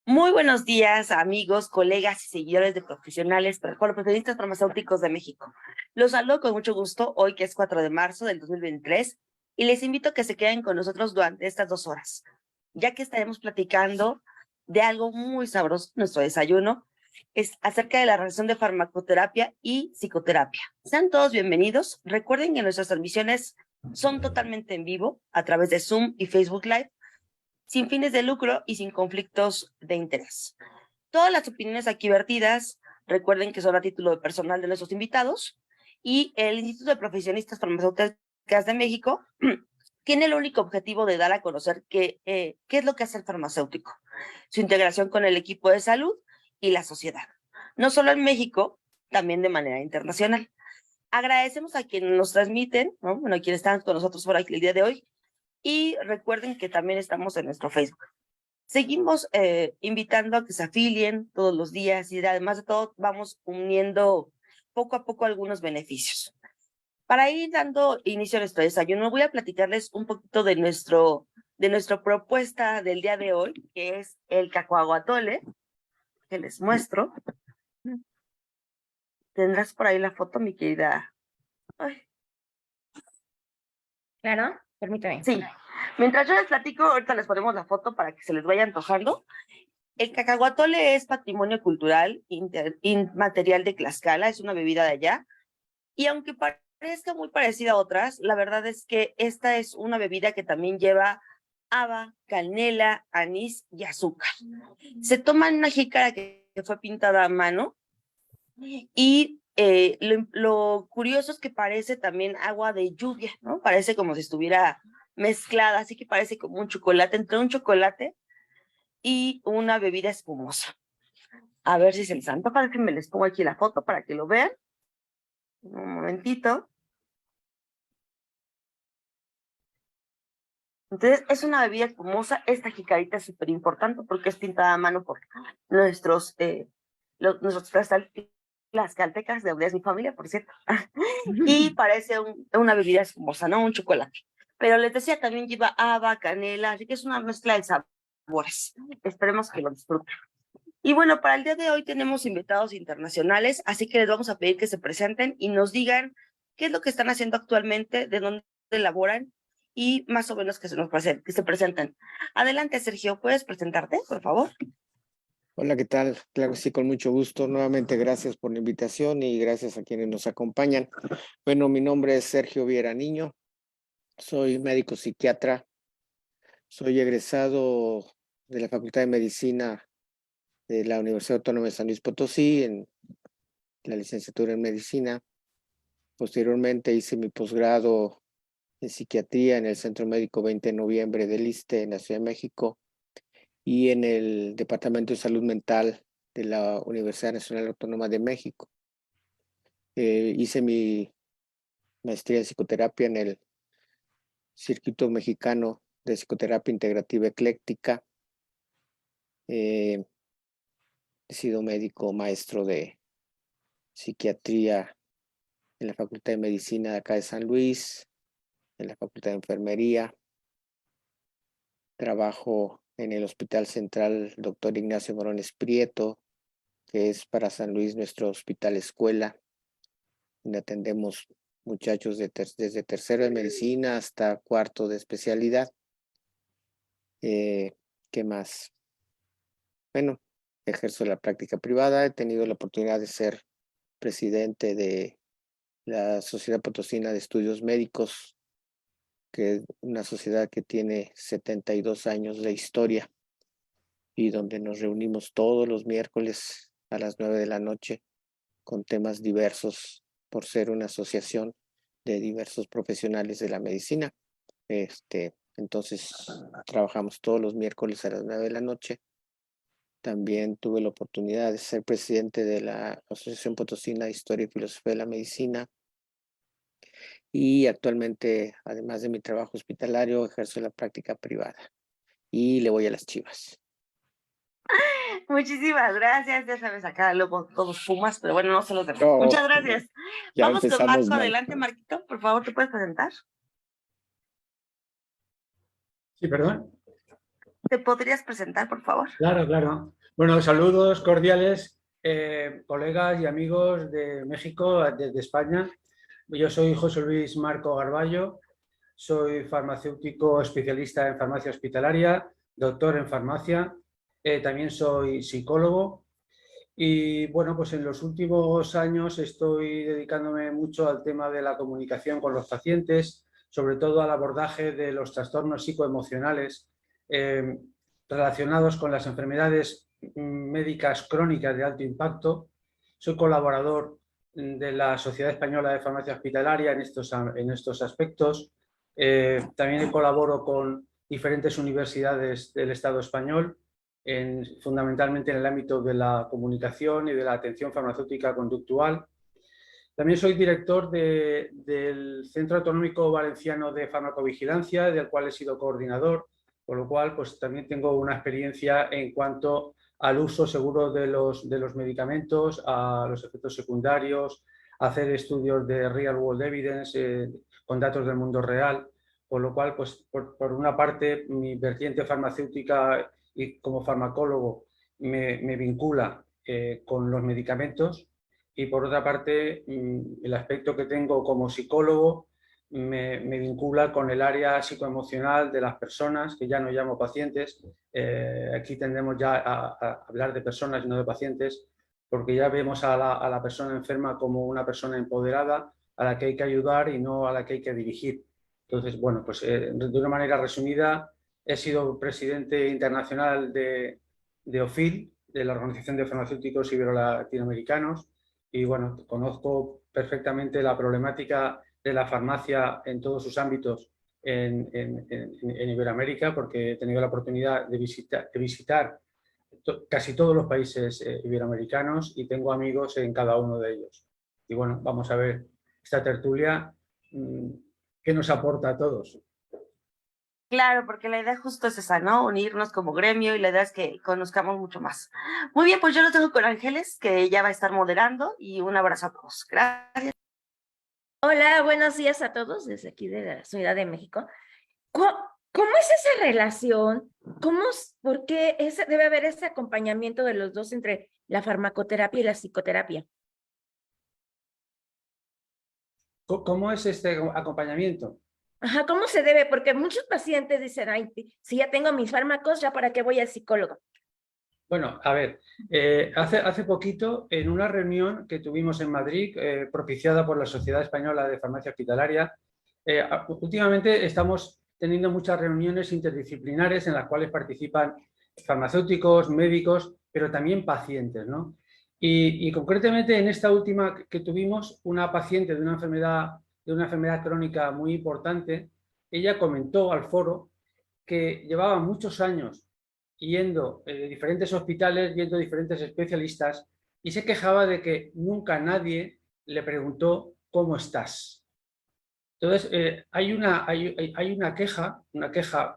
Muy buenos días, amigos, colegas y seguidores de profesionistas farmacéuticos de México. Los saludo con mucho gusto hoy, que es 4 de marzo del 2023, y les invito a que se queden con nosotros durante estas 2 horas, ya que estaremos platicando de algo muy sabroso, nuestro desayuno, es acerca de la relación de farmacoterapia y psicoterapia. Sean todos bienvenidos. Recuerden que nuestras transmisiones son totalmente en vivo a través de Zoom y Facebook Live, sin fines de lucro y sin conflictos de interés. Todas las opiniones aquí vertidas, recuerden que son a título de personal de nuestros invitados, y el Instituto de Profesionistas Farmacéuticas de México tiene el único objetivo de dar a conocer qué es lo que hace el farmacéutico, su integración con el equipo de salud y la sociedad, no solo en México, también de manera internacional. Agradecemos a quienes nos transmiten, ¿no? Bueno, quienes están con nosotros por aquí el día de hoy, y recuerden que también estamos en nuestro Facebook. Seguimos invitando a que se afilien todos los días, y además de todo vamos uniendo poco a poco algunos beneficios. Para ir dando inicio a nuestro desayuno, voy a platicarles un poquito de nuestra propuesta del día de hoy, que es el cacahuatole, que les muestro. ¿Tendrás por ahí la foto, mi querida? Ay. Claro, permítame. Sí. Mientras yo les platico, ahorita les ponemos la foto para que se les vaya antojando. El cacahuatole es patrimonio cultural inmaterial de Tlaxcala, es una bebida de allá, y aunque parezca muy parecida a otras, la verdad es que esta es una bebida que también lleva haba, canela, anís y azúcar. Se toma en una jícara que fue pintada a mano, y lo curioso es que parece también agua de lluvia, ¿no? Parece como si estuviera mezclada, así que parece como un chocolate, entre un chocolate y una bebida espumosa. A ver si se les antoja, déjenme les pongo aquí la foto para que lo vean. Un momentito. Entonces, es una bebida espumosa. Esta jicarita es súper importante porque es pintada a mano por nuestros tlaxcaltecas, de donde es mi familia, por cierto. Y parece una bebida espumosa, ¿no? Un chocolate. Pero les decía, también lleva haba, canela, así que es una mezcla de sabores. Esperemos que lo disfruten. Y bueno, para el día de hoy tenemos invitados internacionales, así que les vamos a pedir que se presenten y nos digan qué es lo que están haciendo actualmente, de dónde laboran, y más o menos que se presenten. Adelante, Sergio, ¿puedes presentarte, por favor? Hola, ¿qué tal? Claro que sí, con mucho gusto. Nuevamente, gracias por la invitación y gracias a quienes nos acompañan. Bueno, mi nombre es Sergio Viera Niño, soy médico psiquiatra, soy egresado de la Facultad de Medicina de la Universidad Autónoma de San Luis Potosí en la licenciatura en Medicina. Posteriormente hice mi posgrado en psiquiatría en el Centro Médico 20 de Noviembre del ISSSTE en la Ciudad de México y en el Departamento de Salud Mental de la Universidad Nacional Autónoma de México. Hice mi maestría en psicoterapia en el Circuito Mexicano de Psicoterapia Integrativa Ecléctica. He sido médico maestro de psiquiatría en la Facultad de Medicina de acá de San Luis, en la Facultad de Enfermería. Trabajo en el Hospital Central Dr. Ignacio Morones Prieto, que es para San Luis nuestro hospital escuela, donde atendemos muchachos desde tercero de medicina hasta cuarto de especialidad. ¿Qué más? Bueno, ejerzo la práctica privada. He tenido la oportunidad de ser presidente de la Sociedad Potosina de Estudios Médicos, que es una sociedad que tiene 72 años de historia y donde nos reunimos todos los miércoles a las 9 de la noche con temas diversos, por ser una asociación de diversos profesionales de la medicina. Entonces, trabajamos todos los miércoles a las 9 de la noche. También tuve la oportunidad de ser presidente de la Asociación Potosina de Historia y Filosofía de la Medicina. Y actualmente, además de mi trabajo hospitalario, ejerzo la práctica privada. Y le voy a las Chivas. Muchísimas gracias. Ya sabes, acá luego todos fumas, pero bueno, no se los debo. No, Muchas gracias. ya Vamos con empezamos Marco. mal. Adelante, Marquito, por favor, ¿te puedes presentar? Sí, perdón. ¿Te podrías presentar, por favor? Claro, claro. Bueno, saludos cordiales, colegas y amigos de México, desde España. Yo soy José Luis Marco Garballo, soy farmacéutico especialista en farmacia hospitalaria, doctor en farmacia, también soy psicólogo y bueno, pues en los últimos años estoy dedicándome mucho al tema de la comunicación con los pacientes, sobre todo al abordaje de los trastornos psicoemocionales relacionados con las enfermedades médicas crónicas de alto impacto. Soy colaborador de la Sociedad Española de Farmacia Hospitalaria en estos aspectos. También colaboro con diferentes universidades del Estado español, fundamentalmente en el ámbito de la comunicación y de la atención farmacéutica conductual. También soy director del Centro Autonómico Valenciano de Farmacovigilancia, del cual he sido coordinador, con lo cual pues, también tengo una experiencia en cuanto al uso seguro de los medicamentos, a los efectos secundarios, a hacer estudios de real world evidence con datos del mundo real, con lo cual, pues, por una parte, mi vertiente farmacéutica y como farmacólogo me vincula con los medicamentos y por otra parte el aspecto que tengo como psicólogo me vincula con el área psicoemocional de las personas, que ya no llamo pacientes. Aquí tendremos ya a hablar de personas y no de pacientes, porque ya vemos a la persona enferma como una persona empoderada a la que hay que ayudar y no a la que hay que dirigir. Entonces, bueno, pues de una manera resumida, he sido presidente internacional de OFIL, de la Organización de Farmacéuticos Ibero-Latinoamericanos, y bueno, conozco perfectamente la problemática de la farmacia en todos sus ámbitos en Iberoamérica, porque he tenido la oportunidad de visitar casi todos los países iberoamericanos y tengo amigos en cada uno de ellos. Y bueno, vamos a ver esta tertulia qué nos aporta a todos. Claro, porque la idea justo es esa, ¿no? Unirnos como gremio y la idea es que conozcamos mucho más. Muy bien, pues yo los dejo con Ángeles, que ya va a estar moderando, y un abrazo a todos. Gracias. Hola, buenos días a todos desde aquí de la Ciudad de México. ¿Cómo es esa relación? ¿Por qué debe haber ese acompañamiento de los dos entre la farmacoterapia y la psicoterapia? ¿Cómo es este acompañamiento? Ajá, ¿cómo se debe? Porque muchos pacientes dicen, ay, si ya tengo mis fármacos, ¿ya para qué voy al psicólogo? Bueno, a ver, hace poquito, en una reunión que tuvimos en Madrid, propiciada por la Sociedad Española de Farmacia Hospitalaria, últimamente estamos teniendo muchas reuniones interdisciplinares en las cuales participan farmacéuticos, médicos, pero también pacientes, ¿no? Y concretamente en esta última que tuvimos, una paciente de una enfermedad crónica muy importante, ella comentó al foro que llevaba muchos años yendo a diferentes hospitales, viendo diferentes especialistas y se quejaba de que nunca nadie le preguntó ¿cómo estás? Entonces, hay una queja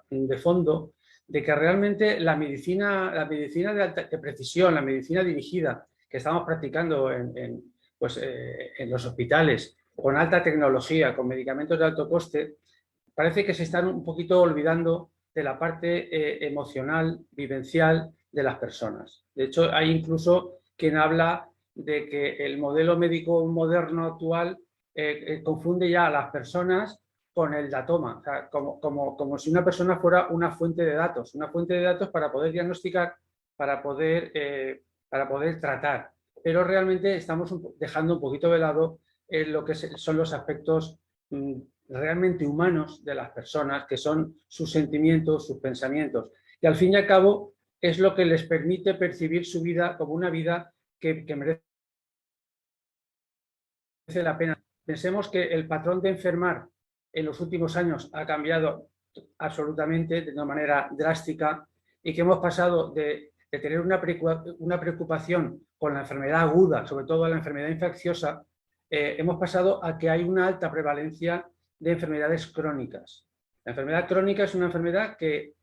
de fondo de que realmente la medicina de precisión, la medicina dirigida que estamos practicando en los hospitales, con alta tecnología, con medicamentos de alto coste, parece que se están un poquito olvidando de la parte emocional, vivencial de las personas. De hecho, hay incluso quien habla de que el modelo médico moderno actual confunde ya a las personas con el datoma, o sea, como si una persona fuera una fuente de datos para poder diagnosticar, para poder tratar. Pero realmente estamos dejando un poquito de lado lo que son los aspectos realmente humanos de las personas, que son sus sentimientos, sus pensamientos. Y al fin y al cabo es lo que les permite percibir su vida como una vida que merece la pena. Pensemos que el patrón de enfermar en los últimos años ha cambiado absolutamente de una manera drástica y que hemos pasado de tener una preocupación con la enfermedad aguda, sobre todo la enfermedad infecciosa, hemos pasado a que hay una alta prevalencia de enfermedades crónicas. La enfermedad crónica es una enfermedad que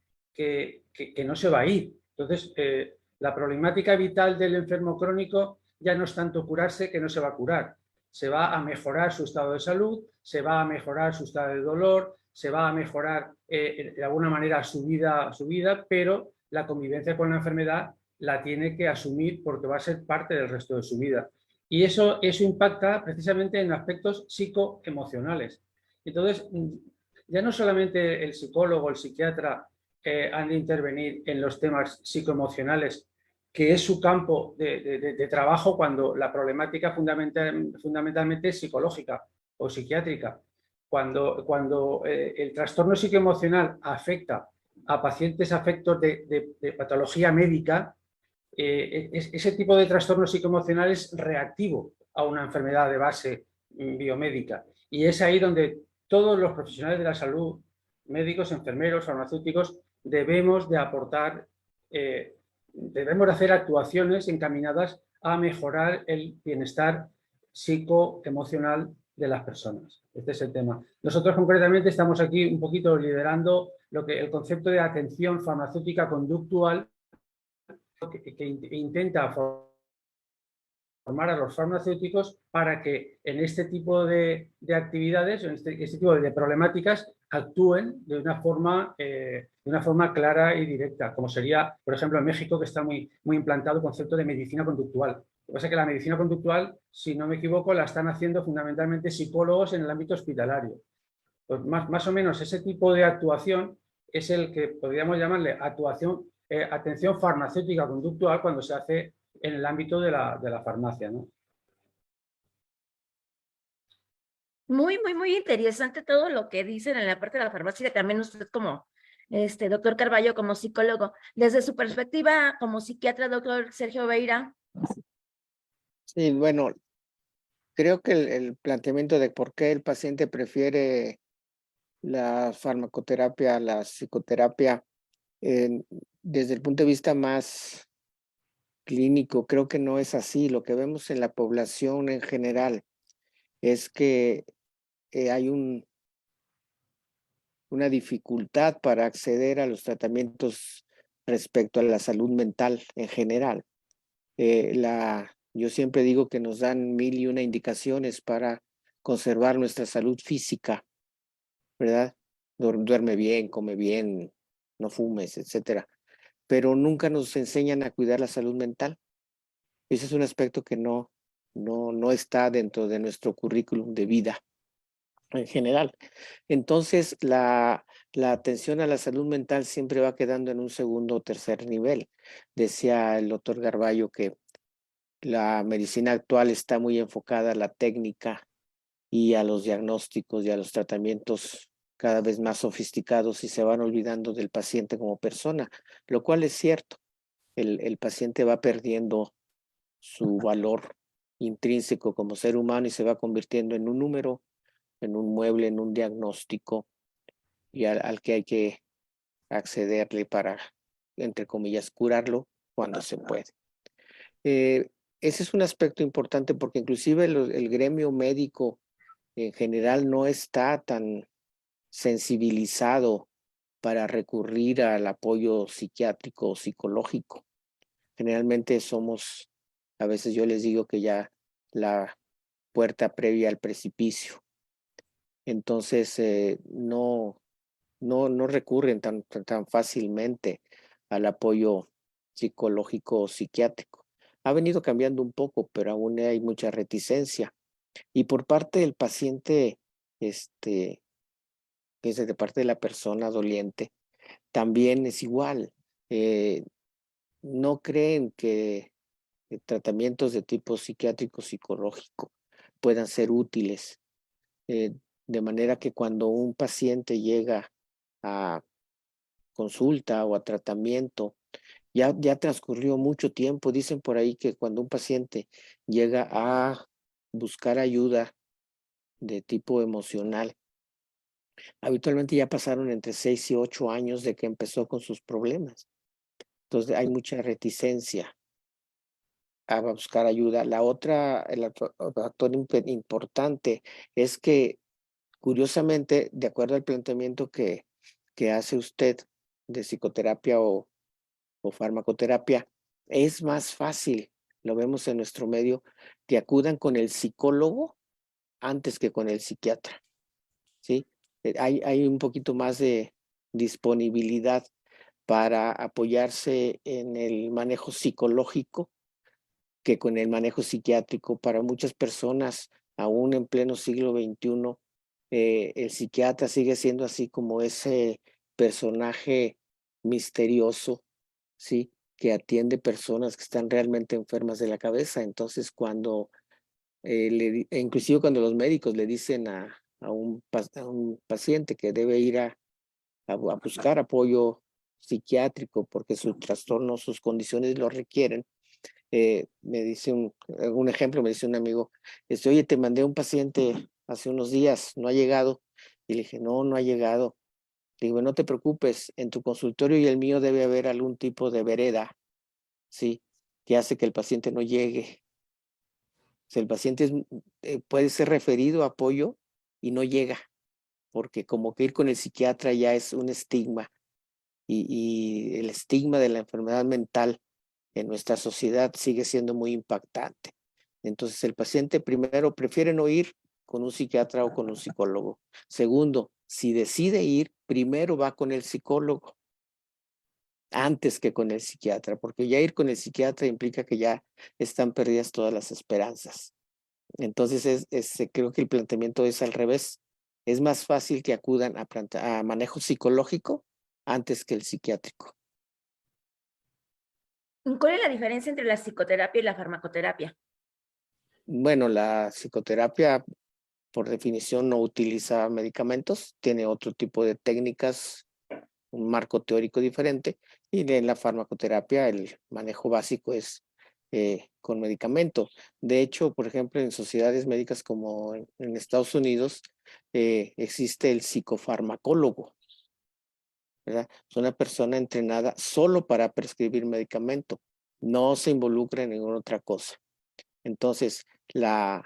no se va a ir. Entonces, la problemática vital del enfermo crónico ya no es tanto curarse, que no se va a curar. Se va a mejorar su estado de salud, se va a mejorar su estado de dolor, se va a mejorar de alguna manera su vida, pero la convivencia con la enfermedad la tiene que asumir porque va a ser parte del resto de su vida. Y eso impacta precisamente en aspectos psicoemocionales. Entonces, ya no solamente el psicólogo, el psiquiatra han de intervenir en los temas psicoemocionales, que es su campo de trabajo cuando la problemática fundamentalmente es psicológica o psiquiátrica. Cuando el trastorno psicoemocional afecta a pacientes afectos de patología médica, ese tipo de trastorno psicoemocional es reactivo a una enfermedad de base biomédica. Y es ahí donde todos los profesionales de la salud, médicos, enfermeros, farmacéuticos, debemos de aportar, debemos de hacer actuaciones encaminadas a mejorar el bienestar psicoemocional de las personas. Este es el tema. Nosotros concretamente estamos aquí un poquito liderando el concepto de atención farmacéutica conductual que intenta formar a los farmacéuticos para que en este tipo de actividades, en este tipo de problemáticas, actúen de una forma clara y directa, como sería, por ejemplo, en México, que está muy implantado el concepto de medicina conductual. Lo que pasa es que la medicina conductual, si no me equivoco, la están haciendo fundamentalmente psicólogos en el ámbito hospitalario. Pues más o menos ese tipo de actuación es el que podríamos llamarle atención farmacéutica conductual cuando se hace en el ámbito de la farmacia, ¿no? Muy, muy, muy interesante todo lo que dicen en la parte de la farmacia, y también usted como, doctor Carballo, como psicólogo, desde su perspectiva como psiquiatra, doctor Sergio Beira. Sí, bueno, creo que el planteamiento de por qué el paciente prefiere la farmacoterapia a la psicoterapia, desde el punto de vista más clínico, creo que no es así. Lo que vemos en la población en general es que hay una dificultad para acceder a los tratamientos respecto a la salud mental en general. Yo siempre digo que nos dan 1001 indicaciones para conservar nuestra salud física, ¿verdad? Duerme bien, come bien, no fumes, etcétera. Pero nunca nos enseñan a cuidar la salud mental. Ese es un aspecto que no está dentro de nuestro currículum de vida en general. Entonces, la atención a la salud mental siempre va quedando en un segundo o tercer nivel. Decía el doctor Garballo que la medicina actual está muy enfocada a la técnica y a los diagnósticos y a los tratamientos cada vez más sofisticados y se van olvidando del paciente como persona, lo cual es cierto. El paciente va perdiendo su valor intrínseco como ser humano y se va convirtiendo en un número, en un mueble, en un diagnóstico y al que hay que accederle para, entre comillas, curarlo cuando se puede. Ese es un aspecto importante porque inclusive el gremio médico en general no está tan sensibilizado para recurrir al apoyo psiquiátrico o psicológico. Generalmente a veces yo les digo que ya la puerta previa al precipicio. Entonces no recurren tan fácilmente al apoyo psicológico o psiquiátrico. Ha venido cambiando un poco, pero aún hay mucha reticencia. Y por parte del paciente, de parte de la persona doliente, también es igual. No creen que tratamientos de tipo psiquiátrico, psicológico puedan ser útiles. De manera que cuando un paciente llega a consulta o a tratamiento, ya transcurrió mucho tiempo. Dicen por ahí que cuando un paciente llega a buscar ayuda de tipo emocional, habitualmente ya pasaron entre 6 y 8 años de que empezó con sus problemas. Entonces hay mucha reticencia a buscar ayuda. El otro factor importante es que, curiosamente, de acuerdo al planteamiento que hace usted de psicoterapia o farmacoterapia, es más fácil, lo vemos en nuestro medio, que acudan con el psicólogo antes que con el psiquiatra, ¿sí? hay un poquito más de disponibilidad para apoyarse en el manejo psicológico que con el manejo psiquiátrico. Para muchas personas, aún en pleno siglo XXI, el psiquiatra sigue siendo así como ese personaje misterioso, ¿sí? Que atiende personas que están realmente enfermas de la cabeza. Entonces, cuando, inclusive cuando los médicos le dicen a un paciente que debe ir a buscar apoyo psiquiátrico porque su trastorno, sus condiciones lo requieren, me dice un ejemplo, me dice un amigo, oye, te mandé un paciente hace unos días, no ha llegado. Y le dije, no ha llegado. Le digo, no te preocupes, en tu consultorio y el mío debe haber algún tipo de vereda, ¿sí? Que hace que el paciente no llegue. O sea, el paciente puede ser referido a apoyo y no llega, porque como que ir con el psiquiatra ya es un estigma. Y el estigma de la enfermedad mental en nuestra sociedad sigue siendo muy impactante. Entonces, el paciente primero prefiere no ir con un psiquiatra o con un psicólogo. Segundo, si decide ir, primero va con el psicólogo antes que con el psiquiatra, porque ya ir con el psiquiatra implica que ya están perdidas todas las esperanzas. Entonces, creo que el planteamiento es al revés. Es más fácil que acudan a manejo psicológico antes que el psiquiátrico. ¿Cuál es la diferencia entre la psicoterapia y la farmacoterapia? Bueno, la psicoterapia, por definición, no utiliza medicamentos, tiene otro tipo de técnicas, un marco teórico diferente, y en la farmacoterapia el manejo básico es con medicamento. De hecho, por ejemplo, en sociedades médicas como en Estados Unidos, existe el psicofarmacólogo, ¿verdad? Es una persona entrenada solo para prescribir medicamento, no se involucra en ninguna otra cosa. Entonces, la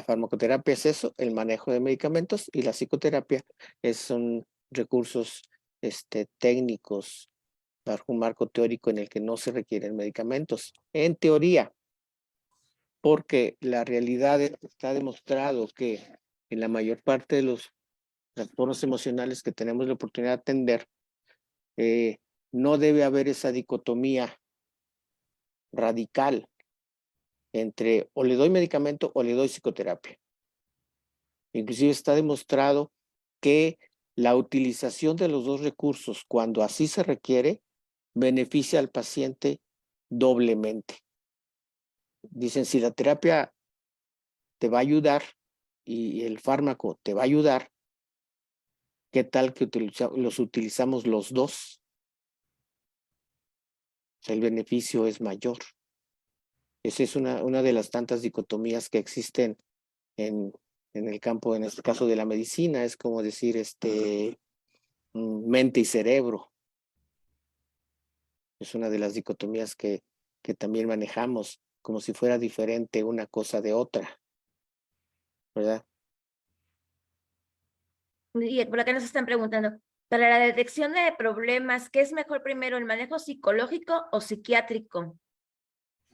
farmacoterapia es eso, el manejo de medicamentos, y la psicoterapia son recursos técnicos bajo un marco teórico en el que no se requieren medicamentos. En teoría, porque la realidad está demostrado que en la mayor parte de los trastornos emocionales que tenemos la oportunidad de atender, no debe haber esa dicotomía radical entre o le doy medicamento o le doy psicoterapia. Inclusive está demostrado que la utilización de los dos recursos, cuando así se requiere, beneficia al paciente doblemente. Dicen, si la terapia te va a ayudar y el fármaco te va a ayudar, ¿qué tal que los utilizamos los dos? O sea, el beneficio es mayor. Esa es una de las tantas dicotomías que existen en el campo, en este caso de la medicina. Es como decir, mente y cerebro. Es una de las dicotomías que también manejamos, como si fuera diferente una cosa de otra, ¿verdad? Y por acá nos están preguntando, para la detección de problemas, ¿qué es mejor primero, el manejo psicológico o psiquiátrico?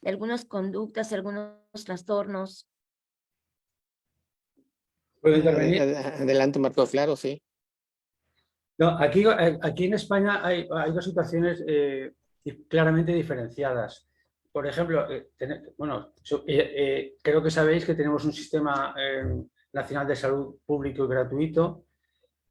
De algunas conductas, algunos trastornos. ¿Puedo intervenir? Adelante, Marco, claro, sí. No, aquí en España hay dos situaciones claramente diferenciadas. Por ejemplo, creo que sabéis que tenemos un sistema nacional de salud público y gratuito,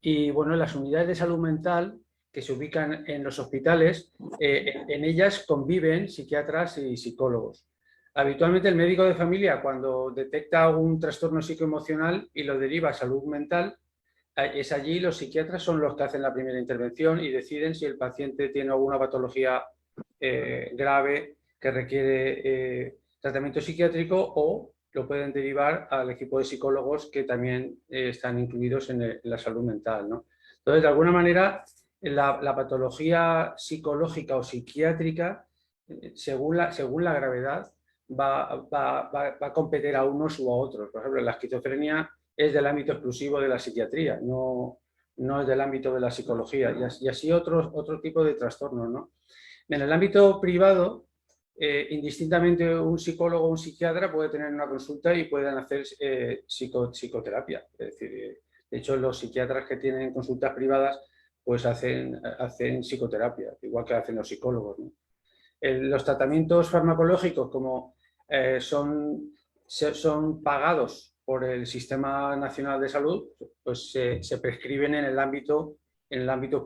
y bueno, las unidades de salud mental que se ubican en los hospitales, en ellas conviven psiquiatras y psicólogos. Habitualmente el médico de familia, cuando detecta algún trastorno psicoemocional y lo deriva a salud mental, es allí, los psiquiatras son los que hacen la primera intervención y deciden si el paciente tiene alguna patología grave que requiere tratamiento psiquiátrico, o lo pueden derivar al equipo de psicólogos que también están incluidos en la salud mental, ¿no? Entonces, de alguna manera, la patología psicológica o psiquiátrica, según la gravedad, va a competir a unos u a otros. Por ejemplo, la esquizofrenia es del ámbito exclusivo de la psiquiatría, no es del ámbito de la psicología, y así otro tipo de trastornos, ¿no? En el ámbito privado, indistintamente un psicólogo o un psiquiatra puede tener una consulta y pueden hacer psicoterapia. Es decir, De hecho, los psiquiatras que tienen consultas privadas pues hacen psicoterapia, igual que hacen los psicólogos, ¿no? Los tratamientos farmacológicos, como son pagados por el Sistema Nacional de Salud, pues se prescriben en el ámbito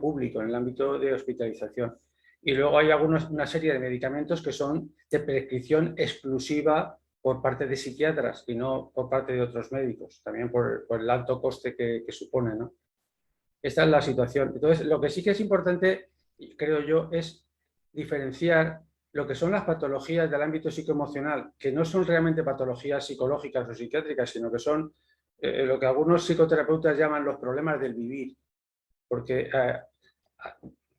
público, en el ámbito de hospitalización. Y luego hay una serie de medicamentos que son de prescripción exclusiva por parte de psiquiatras y no por parte de otros médicos, también por el alto coste que supone, ¿no? Esta es la situación. Entonces, lo que sí que es importante, creo yo, es diferenciar lo que son las patologías del ámbito psicoemocional, que no son realmente patologías psicológicas o psiquiátricas, sino que son lo que algunos psicoterapeutas llaman los problemas del vivir. Porque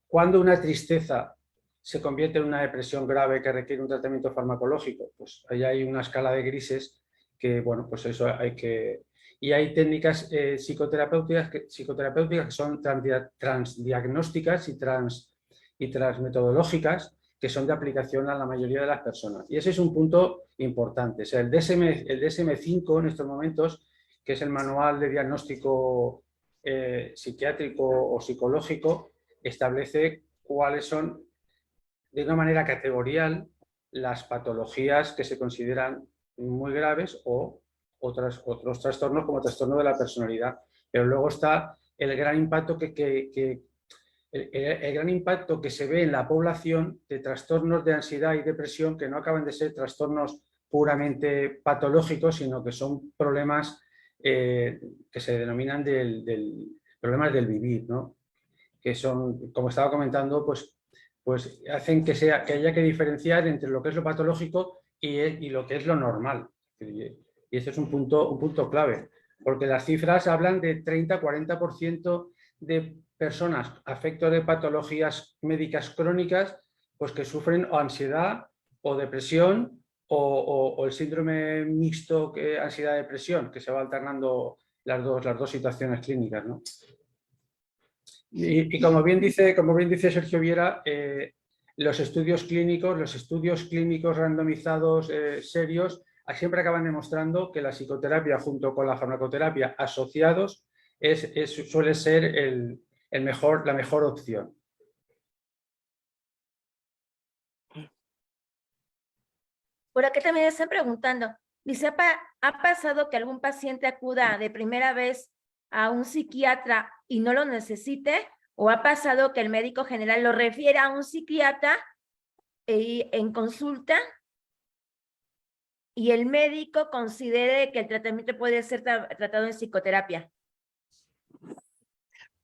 cuando una tristeza se convierte en una depresión grave que requiere un tratamiento farmacológico, pues ahí hay una escala de grises que, bueno, pues eso hay que... Y hay técnicas psicoterapéuticas que son transdiagnósticas y transmetodológicas, que son de aplicación a la mayoría de las personas. Y ese es un punto importante. O sea, el DSM-5 en estos momentos, que es el manual de diagnóstico psiquiátrico o psicológico, establece cuáles son, de una manera categorial, las patologías que se consideran muy graves o otros trastornos como trastorno de la personalidad. Pero luego está el gran impacto el gran impacto que se ve en la población de trastornos de ansiedad y depresión que no acaban de ser trastornos puramente patológicos, sino que son problemas que se denominan problemas del vivir, ¿no? Que son, como estaba comentando, pues hacen que haya que diferenciar entre lo que es lo patológico y lo que es lo normal. Y ese es un punto clave, porque las cifras hablan de 30-40% de personas afecto de patologías médicas crónicas, pues que sufren o ansiedad o depresión o el síndrome mixto ansiedad-depresión, que se va alternando las dos situaciones clínicas, ¿no? Y como bien dice Sergio Viera, los estudios clínicos randomizados serios siempre acaban demostrando que la psicoterapia junto con la farmacoterapia asociados suele ser la mejor opción. Por acá también están preguntando, dice, ¿ha pasado que algún paciente acuda de primera vez a un psiquiatra y no lo necesite? ¿O ha pasado que el médico general lo refiere a un psiquiatra en consulta y el médico considere que el tratamiento puede ser tratado en psicoterapia?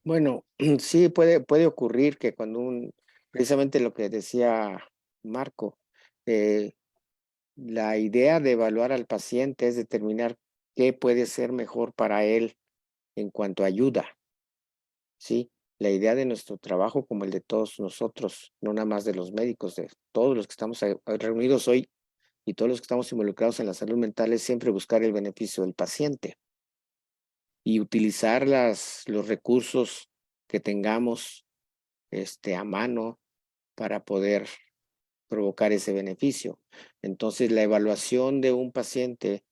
Bueno, sí puede ocurrir que precisamente lo que decía Marco, la idea de evaluar al paciente es determinar qué puede ser mejor para él en cuanto a ayuda, ¿sí? La idea de nuestro trabajo, como el de todos nosotros, no nada más de los médicos, de todos los que estamos reunidos hoy y todos los que estamos involucrados en la salud mental, es siempre buscar el beneficio del paciente y utilizar los recursos que tengamos a mano para poder provocar ese beneficio. Entonces, la evaluación de un paciente,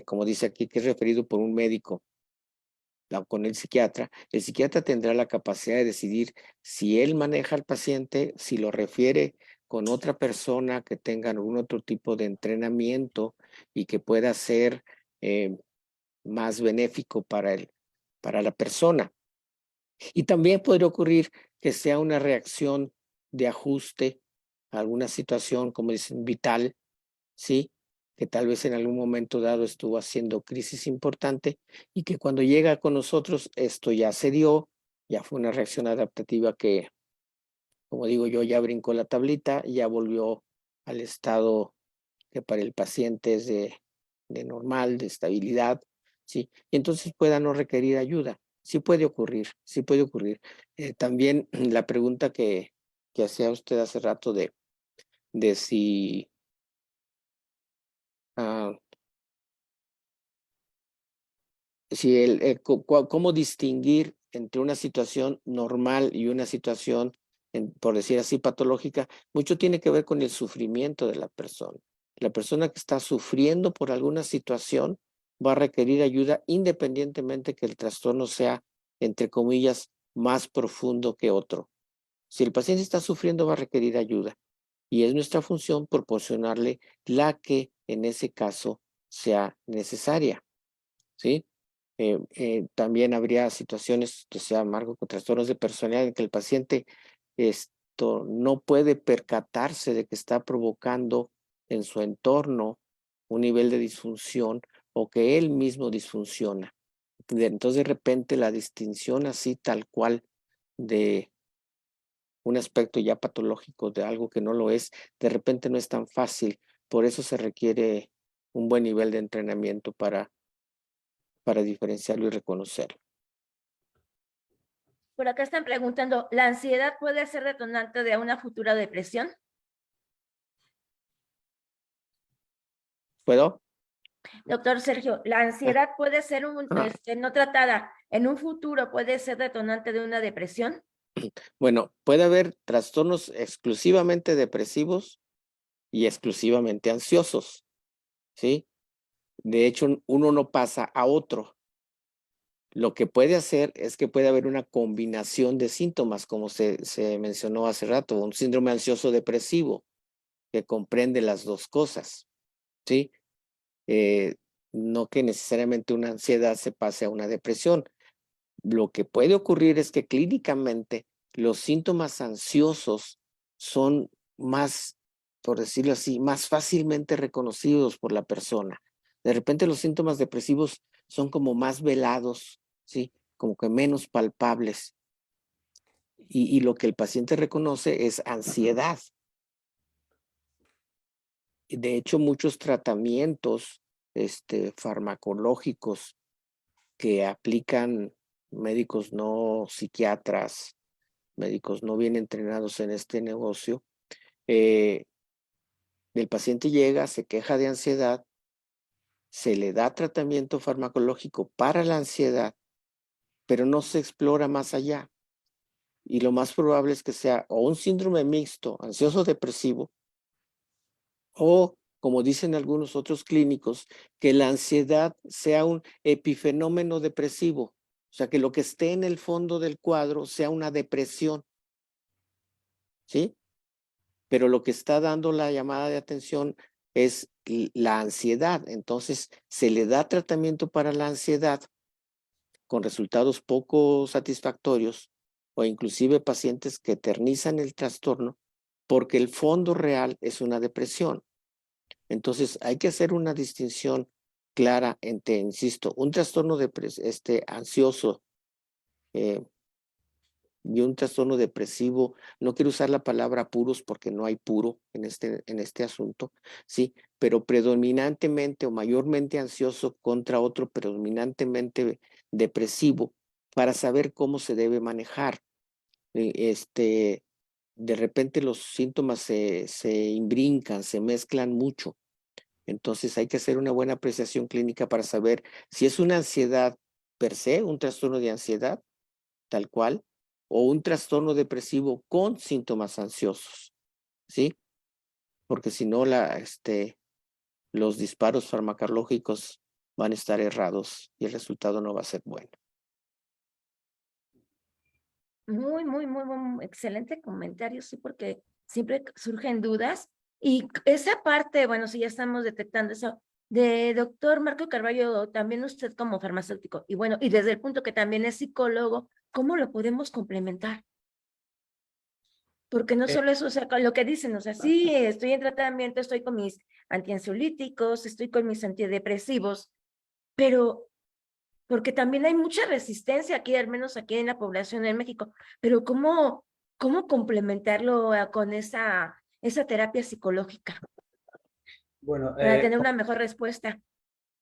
como dice aquí, que es referido por un médico con el psiquiatra tendrá la capacidad de decidir si él maneja al paciente, si lo refiere con otra persona que tenga algún otro tipo de entrenamiento y que pueda ser más benéfico para la persona. Y también podría ocurrir que sea una reacción de ajuste a alguna situación, como dicen, vital, ¿sí? Que tal vez en algún momento dado estuvo haciendo crisis importante y que cuando llega con nosotros esto ya se dio, ya fue una reacción adaptativa que, como digo yo, ya brincó la tablita y ya volvió al estado que para el paciente es de normal, de estabilidad, ¿sí? Y entonces pueda no requerir ayuda. Sí puede ocurrir, sí puede ocurrir. También la pregunta que hacía usted hace rato de si cómo distinguir entre una situación normal y una situación, por decir así, patológica, mucho tiene que ver con el sufrimiento de la persona. La persona que está sufriendo por alguna situación va a requerir ayuda independientemente que el trastorno sea, entre comillas, más profundo que otro. Si el paciente está sufriendo, va a requerir ayuda y es nuestra función proporcionarle la que en ese caso sea necesaria, ¿sí? También habría situaciones que se llaman con trastornos de personalidad en que el paciente no puede percatarse de que está provocando en su entorno un nivel de disfunción o que él mismo disfunciona. Entonces, de repente, la distinción así tal cual de un aspecto ya patológico de algo que no lo es, de repente no es tan fácil. Por eso se requiere un buen nivel de entrenamiento para diferenciarlo y reconocerlo. Por acá están preguntando, ¿la ansiedad puede ser detonante de una futura depresión? ¿Puedo? Doctor Sergio, ¿la ansiedad puede ser no tratada en un futuro, puede ser detonante de una depresión? Bueno, puede haber trastornos exclusivamente depresivos y exclusivamente ansiosos, ¿sí? De hecho, uno no pasa a otro. Lo que puede hacer es que puede haber una combinación de síntomas, como se mencionó hace rato, un síndrome ansioso depresivo que comprende las dos cosas, ¿sí? No que necesariamente una ansiedad se pase a una depresión. Lo que puede ocurrir es que clínicamente los síntomas ansiosos son más, por decirlo así, más fácilmente reconocidos por la persona. De repente los síntomas depresivos son como más velados, ¿sí? Como que menos palpables. Y lo que el paciente reconoce es ansiedad. De hecho, muchos tratamientos farmacológicos que aplican médicos no psiquiatras, médicos no bien entrenados en este negocio, el paciente llega, se queja de ansiedad, se le da tratamiento farmacológico para la ansiedad, pero no se explora más allá. Y lo más probable es que sea o un síndrome mixto, ansioso-depresivo, o, como dicen algunos otros clínicos, que la ansiedad sea un epifenómeno depresivo, o sea, que lo que esté en el fondo del cuadro sea una depresión, ¿sí? Pero lo que está dando la llamada de atención es la ansiedad. Entonces, se le da tratamiento para la ansiedad con resultados poco satisfactorios o inclusive pacientes que eternizan el trastorno porque el fondo real es una depresión. Entonces, hay que hacer una distinción clara entre, insisto, un trastorno ansioso y un trastorno depresivo. No quiero usar la palabra puros porque no hay puro en este asunto, ¿sí? Pero predominantemente o mayormente ansioso contra otro predominantemente depresivo para saber cómo se debe manejar. De repente los síntomas se imbrincan, se mezclan mucho. Entonces hay que hacer una buena apreciación clínica para saber si es una ansiedad per se, un trastorno de ansiedad, tal cual, o un trastorno depresivo con síntomas ansiosos, ¿sí? Porque si no, los disparos farmacológicos van a estar errados y el resultado no va a ser bueno. Muy excelente comentario, sí, porque siempre surgen dudas. Y esa parte, bueno, si ya estamos detectando eso, de doctor Marco Carballo, también usted como farmacéutico, y bueno, y desde el punto que también es psicólogo, ¿cómo lo podemos complementar? Porque no solo eso, o sea, con lo que dicen, o sea, sí, estoy en tratamiento, estoy con mis antiansiolíticos, estoy con mis antidepresivos, pero porque también hay mucha resistencia aquí, al menos aquí en la población en México, pero ¿cómo complementarlo con esa terapia psicológica Bueno, para tener una mejor respuesta?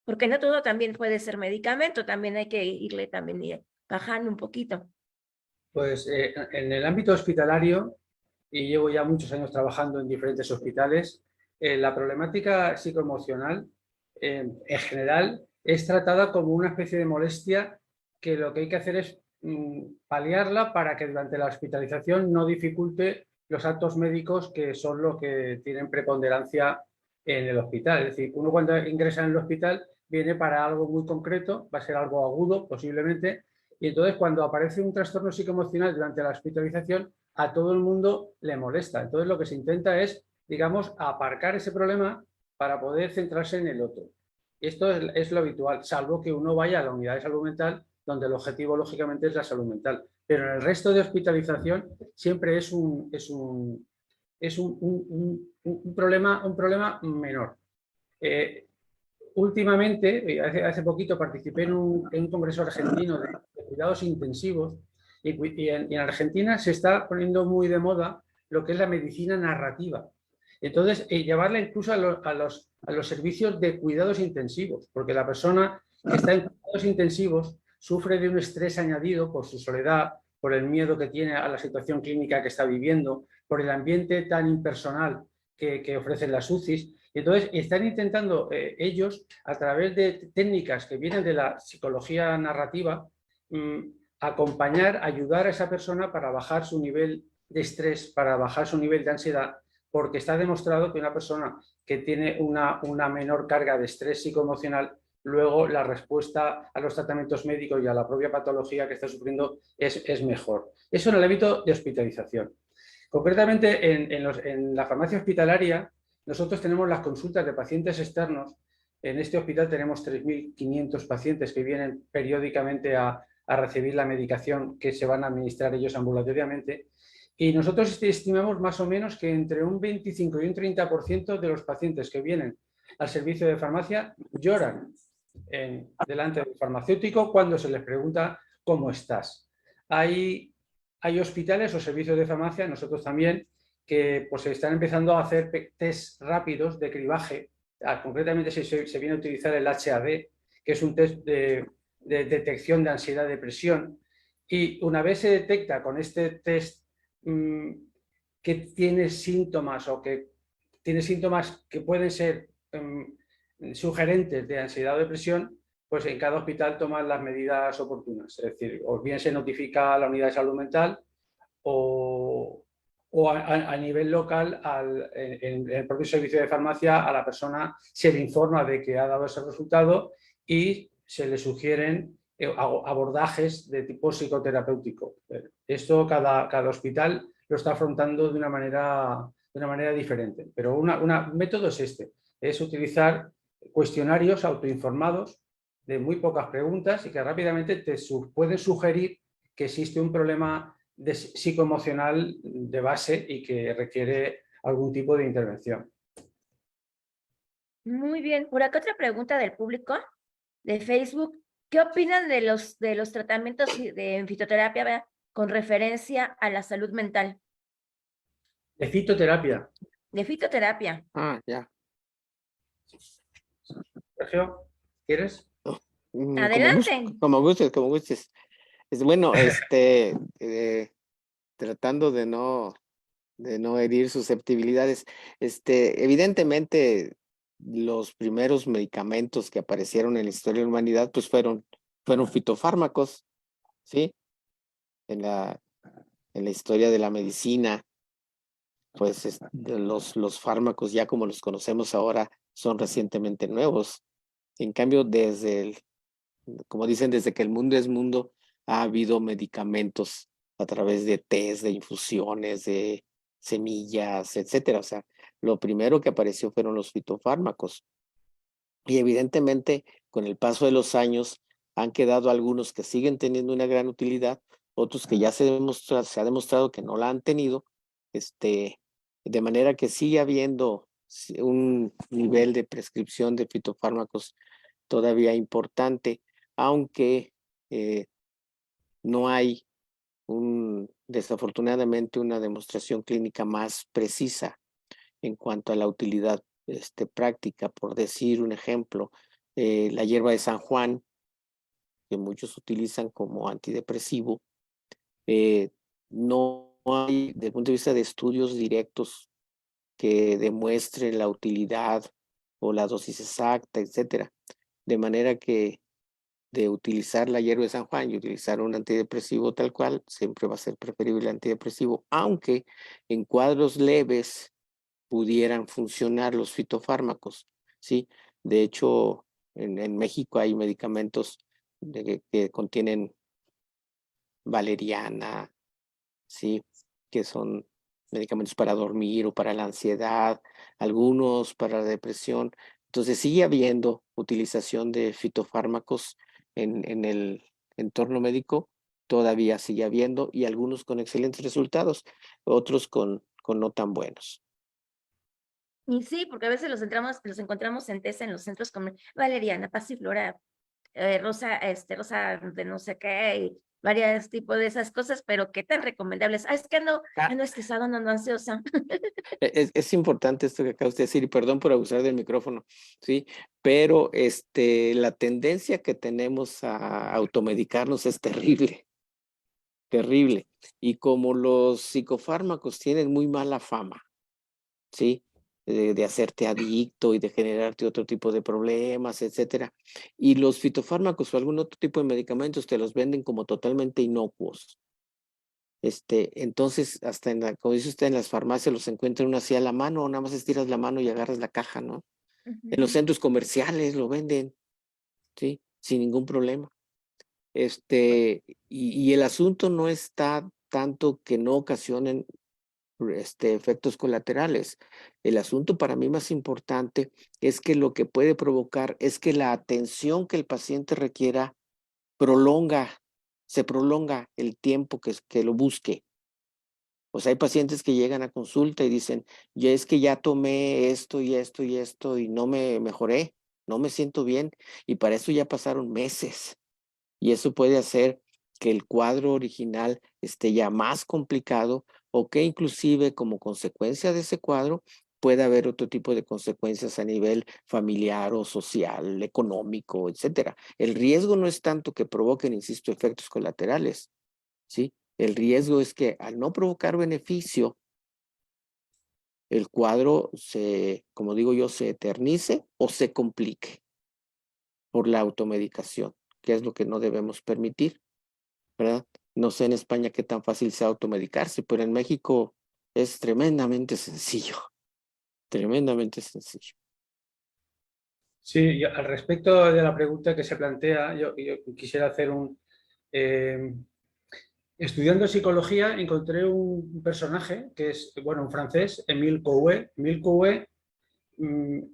Porque no todo también puede ser medicamento, también hay que irle también bajando un poquito. pues en el ámbito hospitalario, y llevo ya muchos años trabajando en diferentes hospitales, la problemática psicoemocional en general es tratada como una especie de molestia que lo que hay que hacer es paliarla para que durante la hospitalización no dificulte los actos médicos que son los que tienen preponderancia en el hospital. Es decir, uno cuando ingresa en el hospital viene para algo muy concreto, va a ser algo agudo posiblemente, y entonces cuando aparece un trastorno psicoemocional durante la hospitalización, a todo el mundo le molesta. Entonces lo que se intenta es, digamos, aparcar ese problema para poder centrarse en el otro. Esto es lo habitual, salvo que uno vaya a la unidad de salud mental, donde el objetivo lógicamente es la salud mental. Pero en el resto de hospitalización siempre es un problema menor. Últimamente, hace poquito, participé en un congreso argentino de cuidados intensivos y en Argentina se está poniendo muy de moda lo que es la medicina narrativa. Entonces, llevarla incluso a los servicios de cuidados intensivos, porque la persona que está en cuidados intensivos sufre de un estrés añadido por su soledad, por el miedo que tiene a la situación clínica que está viviendo, por el ambiente tan impersonal que ofrecen las UCIs. Entonces, están intentando ellos, a través de técnicas que vienen de la psicología narrativa, acompañar, ayudar a esa persona para bajar su nivel de estrés, para bajar su nivel de ansiedad, porque está demostrado que una persona que tiene una menor carga de estrés psicoemocional, luego la respuesta a los tratamientos médicos y a la propia patología que está sufriendo es mejor. Eso en el ámbito de hospitalización. Concretamente, en la farmacia hospitalaria, nosotros tenemos las consultas de pacientes externos. En este hospital tenemos 3.500 pacientes que vienen periódicamente a recibir la medicación que se van a administrar ellos ambulatoriamente. Y nosotros estimamos más o menos que entre un 25 y un 30% de los pacientes que vienen al servicio de farmacia lloran delante del farmacéutico cuando se les pregunta ¿cómo estás? Hay hospitales o servicios de farmacia, nosotros también, que pues están empezando a hacer test rápidos de cribaje. Concretamente se viene a utilizar el HAD, que es un test de detección de ansiedad, depresión, y una vez se detecta con este test que tiene síntomas o que tiene síntomas que pueden ser sugerentes de ansiedad o depresión, pues en cada hospital toman las medidas oportunas. Es decir, o bien se notifica a la unidad de salud mental o a nivel local, en el propio servicio de farmacia, a la persona se le informa de que ha dado ese resultado y se le sugieren abordajes de tipo psicoterapéutico. Esto cada hospital lo está afrontando de una manera diferente, pero un método es este, es utilizar cuestionarios autoinformados de muy pocas preguntas y que rápidamente te pueden sugerir que existe un problema psicoemocional de base y que requiere algún tipo de intervención. Muy bien. Por acá otra pregunta del público de Facebook. ¿Qué opinan de los tratamientos de fitoterapia, ¿verdad?, con referencia a la salud mental? De fitoterapia. De fitoterapia. Ah, ya. Sergio, ¿quieres? Adelante. Como gustes, como gustes. Es bueno, tratando de no herir susceptibilidades. Evidentemente, los primeros medicamentos que aparecieron en la historia de la humanidad, pues fueron fitofármacos, ¿sí? En la historia de la medicina, pues los fármacos ya como los conocemos ahora son recientemente nuevos. En cambio, como dicen, desde que el mundo es mundo, ha habido medicamentos a través de tés, de infusiones, de semillas, etcétera. O sea, lo primero que apareció fueron los fitofármacos. Y evidentemente, con el paso de los años, han quedado algunos que siguen teniendo una gran utilidad, otros que ya se ha demostrado que no la han tenido, de manera que sigue habiendo un nivel de prescripción de fitofármacos todavía importante, aunque no hay desafortunadamente una demostración clínica más precisa en cuanto a la utilidad práctica. Por decir un ejemplo, la hierba de San Juan, que muchos utilizan como antidepresivo, no hay, desde el punto de vista de estudios directos, que demuestren la utilidad o la dosis exacta, etcétera. De manera que de utilizar la hierba de San Juan y utilizar un antidepresivo tal cual, siempre va a ser preferible el antidepresivo, aunque en cuadros leves pudieran funcionar los fitofármacos, ¿sí? De hecho, en México hay medicamentos que contienen valeriana, ¿sí? Que son medicamentos para dormir o para la ansiedad, algunos para la depresión. Entonces sigue habiendo utilización de fitofármacos en el entorno médico, todavía sigue habiendo, y algunos con excelentes resultados, otros con no tan buenos. Y sí, porque a veces los encontramos en TESA en los centros como valeriana, pasiflora, rosa, rosa de no sé qué, y varios tipos de esas cosas, pero qué tan recomendables. Ah, es que ando estresado, ando ansiosa. Es importante esto que acaba usted de decir, y perdón por abusar del micrófono, ¿sí? Pero la tendencia que tenemos a automedicarnos es terrible, terrible. Y como los psicofármacos tienen muy mala fama, ¿sí? De hacerte adicto y de generarte otro tipo de problemas, etcétera. Y los fitofármacos o algún otro tipo de medicamentos te los venden como totalmente inocuos. Entonces, hasta como dice usted, en las farmacias los encuentra uno así a la mano, o nada más estiras la mano y agarras la caja, ¿no? En los centros comerciales lo venden, ¿sí? Sin ningún problema. Y el asunto no está tanto que no ocasionen efectos colaterales. El asunto para mí más importante es que lo que puede provocar es que la atención que el paciente requiera se prolonga el tiempo que lo busque. O sea, hay pacientes que llegan a consulta y dicen, ya es que ya tomé esto y esto y esto y no me mejoré, no me siento bien, y para eso ya pasaron meses. Y eso puede hacer que el cuadro original esté ya más complicado, o que inclusive como consecuencia de ese cuadro pueda haber otro tipo de consecuencias a nivel familiar o social, económico, etcétera. El riesgo no es tanto que provoquen, insisto, efectos colaterales, ¿sí? El riesgo es que al no provocar beneficio, el cuadro como digo yo, se eternice o se complique por la automedicación, que es lo que no debemos permitir, ¿verdad? No sé en España qué tan fácil sea automedicarse, pero en México es tremendamente sencillo, tremendamente sencillo. Sí, al respecto de la pregunta que se plantea, yo quisiera hacer estudiando psicología encontré un personaje que es, bueno, un francés, Émile Coué. Émile Coué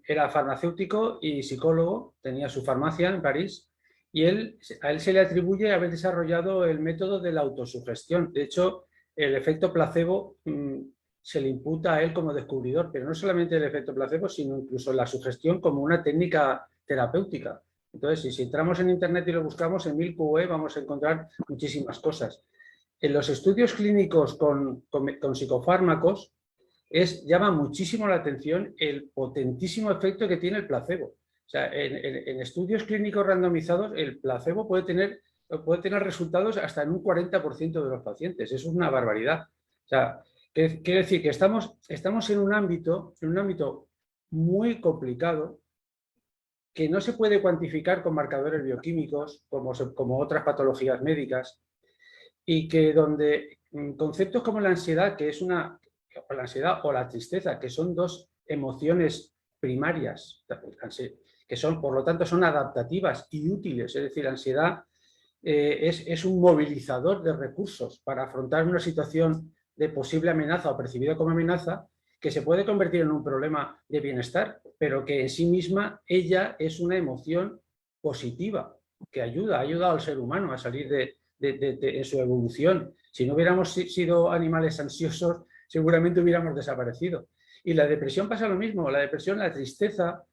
era farmacéutico y psicólogo, tenía su farmacia en París, y a él se le atribuye haber desarrollado el método de la autosugestión. De hecho, el efecto placebo se le imputa a él como descubridor, pero no solamente el efecto placebo, sino incluso la sugestión como una técnica terapéutica. Entonces, si entramos en Internet y lo buscamos, en Émile Coué vamos a encontrar muchísimas cosas. En los estudios clínicos con psicofármacos, llama muchísimo la atención el potentísimo efecto que tiene el placebo. O sea, en estudios clínicos randomizados, el placebo puede tener resultados hasta en un 40% de los pacientes. Eso es una barbaridad. O sea, quiere decir que estamos en un ámbito muy complicado, que no se puede cuantificar con marcadores bioquímicos como otras patologías médicas, y que donde conceptos como la ansiedad, o la ansiedad o la tristeza, que son dos emociones primarias, que por lo tanto son adaptativas y útiles, es decir, la ansiedad es un movilizador de recursos para afrontar una situación de posible amenaza o percibida como amenaza, que se puede convertir en un problema de bienestar, pero que en sí misma ella es una emoción positiva, que ha ayudado al ser humano a salir en su evolución. Si no hubiéramos sido animales ansiosos, seguramente hubiéramos desaparecido. Y la depresión pasa lo mismo. La depresión, la tristeza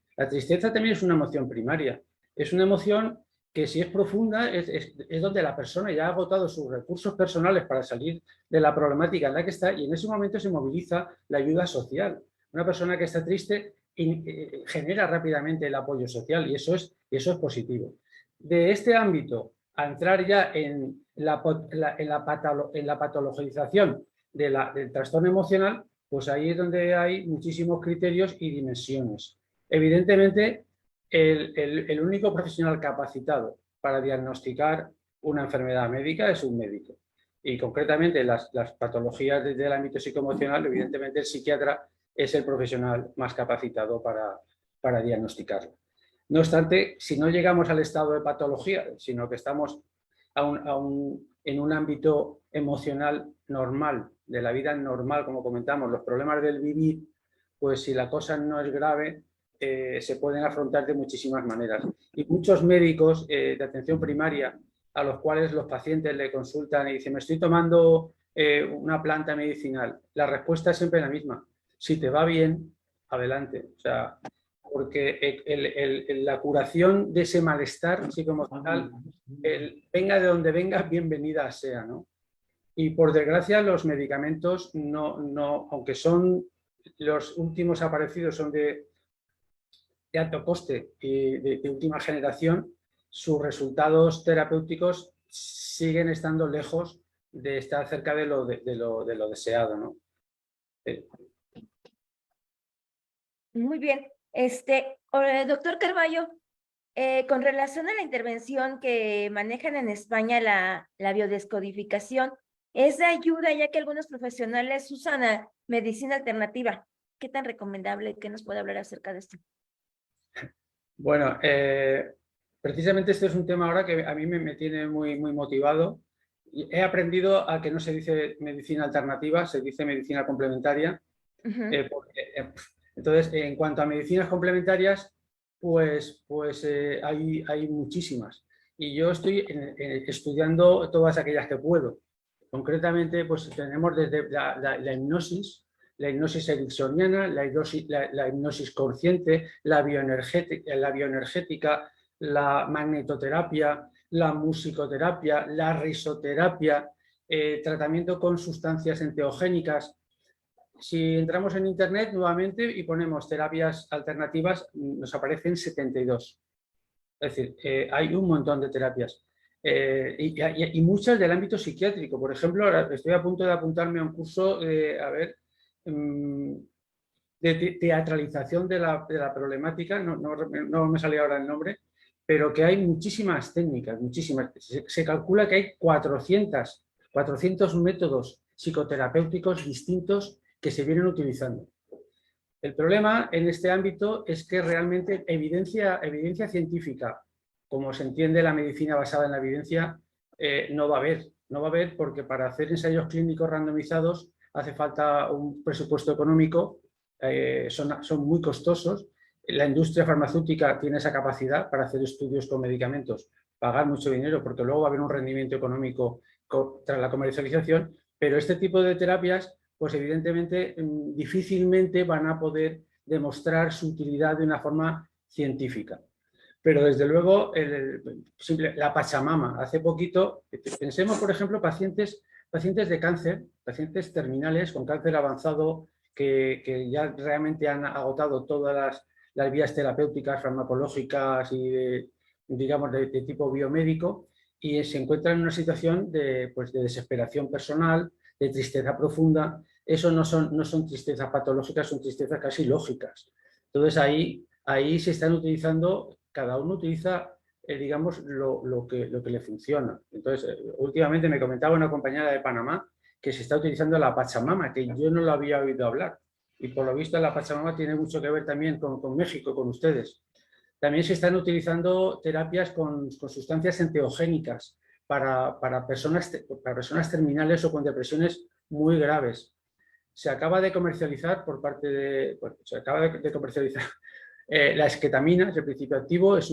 también es una emoción primaria. Es una emoción que, si es profunda, es donde la persona ya ha agotado sus recursos personales para salir de la problemática en la que está, y en ese momento se moviliza la ayuda social. Una persona que está triste genera rápidamente el apoyo social, y eso es positivo. De este ámbito a entrar ya en la patologización del trastorno emocional, pues ahí es donde hay muchísimos criterios y dimensiones. Evidentemente, el único profesional capacitado para diagnosticar una enfermedad médica es un médico. Y concretamente las patologías del ámbito psicoemocional, evidentemente el psiquiatra es el profesional más capacitado para diagnosticarlo. No obstante, si no llegamos al estado de patología, sino que estamos en un ámbito emocional normal, de la vida normal, como comentamos, los problemas del vivir, pues si la cosa no es grave, se pueden afrontar de muchísimas maneras. Y muchos médicos de atención primaria, a los cuales los pacientes le consultan y dicen, me estoy tomando una planta medicinal, la respuesta es siempre la misma. Si te va bien, adelante. O sea, porque la curación de ese malestar psicoemocional, venga de donde venga, bienvenida sea, ¿no? Y por desgracia los medicamentos, aunque son los últimos aparecidos, son de alto coste y de última generación, sus resultados terapéuticos siguen estando lejos de estar cerca de lo deseado, ¿no? Muy bien. Doctor Carballo, con relación a la intervención que manejan en España, la biodescodificación, ¿es de ayuda ya que algunos profesionales usan la medicina alternativa? ¿Qué tan recomendable? ¿Qué nos puede hablar acerca de esto? Bueno, precisamente este es un tema ahora que a mí me tiene muy, muy motivado. He aprendido a que no se dice medicina alternativa, se dice medicina complementaria. Entonces, en cuanto a medicinas complementarias, pues hay muchísimas. Y yo estoy estudiando todas aquellas que puedo. Concretamente, pues tenemos desde la hipnosis ericksoniana, la hipnosis consciente, la bioenergética, la magnetoterapia, la musicoterapia, la risoterapia, tratamiento con sustancias enteogénicas. Si entramos en internet nuevamente y ponemos terapias alternativas, nos aparecen 72. Es decir, hay un montón de terapias. Y muchas del ámbito psiquiátrico. Por ejemplo, ahora estoy a punto de apuntarme a un curso de teatralización de la problemática, no me sale ahora el nombre, pero que hay muchísimas técnicas, muchísimas. Se calcula que hay 400 métodos psicoterapéuticos distintos que se vienen utilizando. El problema en este ámbito es que realmente evidencia científica, como se entiende la medicina basada en la evidencia, no va a haber. No va a haber porque para hacer ensayos clínicos randomizados hace falta un presupuesto económico, son muy costosos. La industria farmacéutica tiene esa capacidad para hacer estudios con medicamentos, pagar mucho dinero porque luego va a haber un rendimiento económico tras la comercialización, pero este tipo de terapias pues evidentemente difícilmente van a poder demostrar su utilidad de una forma científica. Pero desde luego la Pachamama, hace poquito, pensemos por ejemplo pacientes de cáncer, pacientes terminales con cáncer avanzado que ya realmente han agotado todas las vías terapéuticas, farmacológicas y digamos de tipo biomédico y se encuentran en una situación de desesperación personal, de tristeza profunda. Eso no son tristezas patológicas, son tristezas casi lógicas. Entonces ahí se están utilizando, cada uno utiliza, digamos, lo que le funciona. Entonces, últimamente me comentaba una compañera de Panamá que se está utilizando la Pachamama, que yo no lo había oído hablar. Y por lo visto la Pachamama tiene mucho que ver también con México, con ustedes. También se están utilizando terapias con sustancias enteogénicas para personas terminales o con depresiones muy graves. Se acaba de comercializar la esquetamina, es el principio activo, es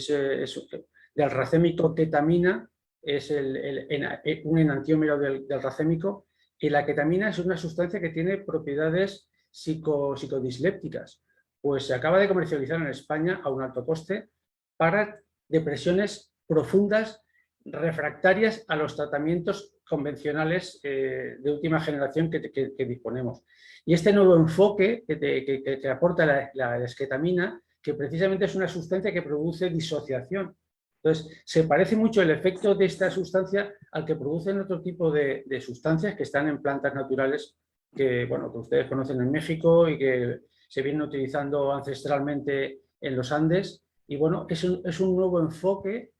del racémico ketamina, es un enantiómero del racémico, y la ketamina es una sustancia que tiene propiedades psicodislépticas. Pues se acaba de comercializar en España a un alto coste para depresiones profundas refractarias a los tratamientos convencionales de última generación que disponemos. Y este nuevo enfoque que aporta la esquetamina, que precisamente es una sustancia que produce disociación. Entonces, se parece mucho el efecto de esta sustancia al que producen otro tipo de sustancias que están en plantas naturales que ustedes conocen en México y que se vienen utilizando ancestralmente en los Andes. Y bueno, es un nuevo enfoque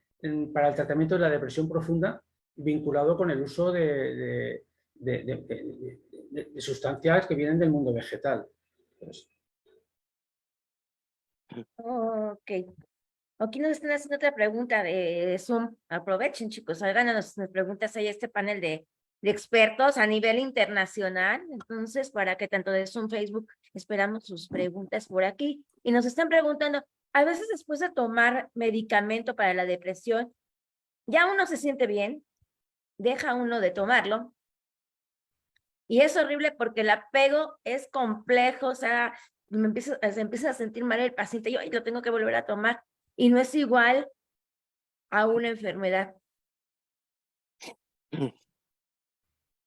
para el tratamiento de la depresión profunda vinculado con el uso de sustancias que vienen del mundo vegetal. Entonces, Ok. Aquí nos están haciendo otra pregunta de Zoom. Aprovechen, chicos, háganos las preguntas ahí a este panel de expertos a nivel internacional. Entonces, para que tanto de Zoom, Facebook, esperamos sus preguntas por aquí. Y nos están preguntando, a veces después de tomar medicamento para la depresión, ya uno se siente bien, deja uno de tomarlo. Y es horrible porque el apego es complejo, o sea, se empieza a sentir mal el paciente, yo "Ay, lo tengo que volver a tomar", y no es igual a una enfermedad.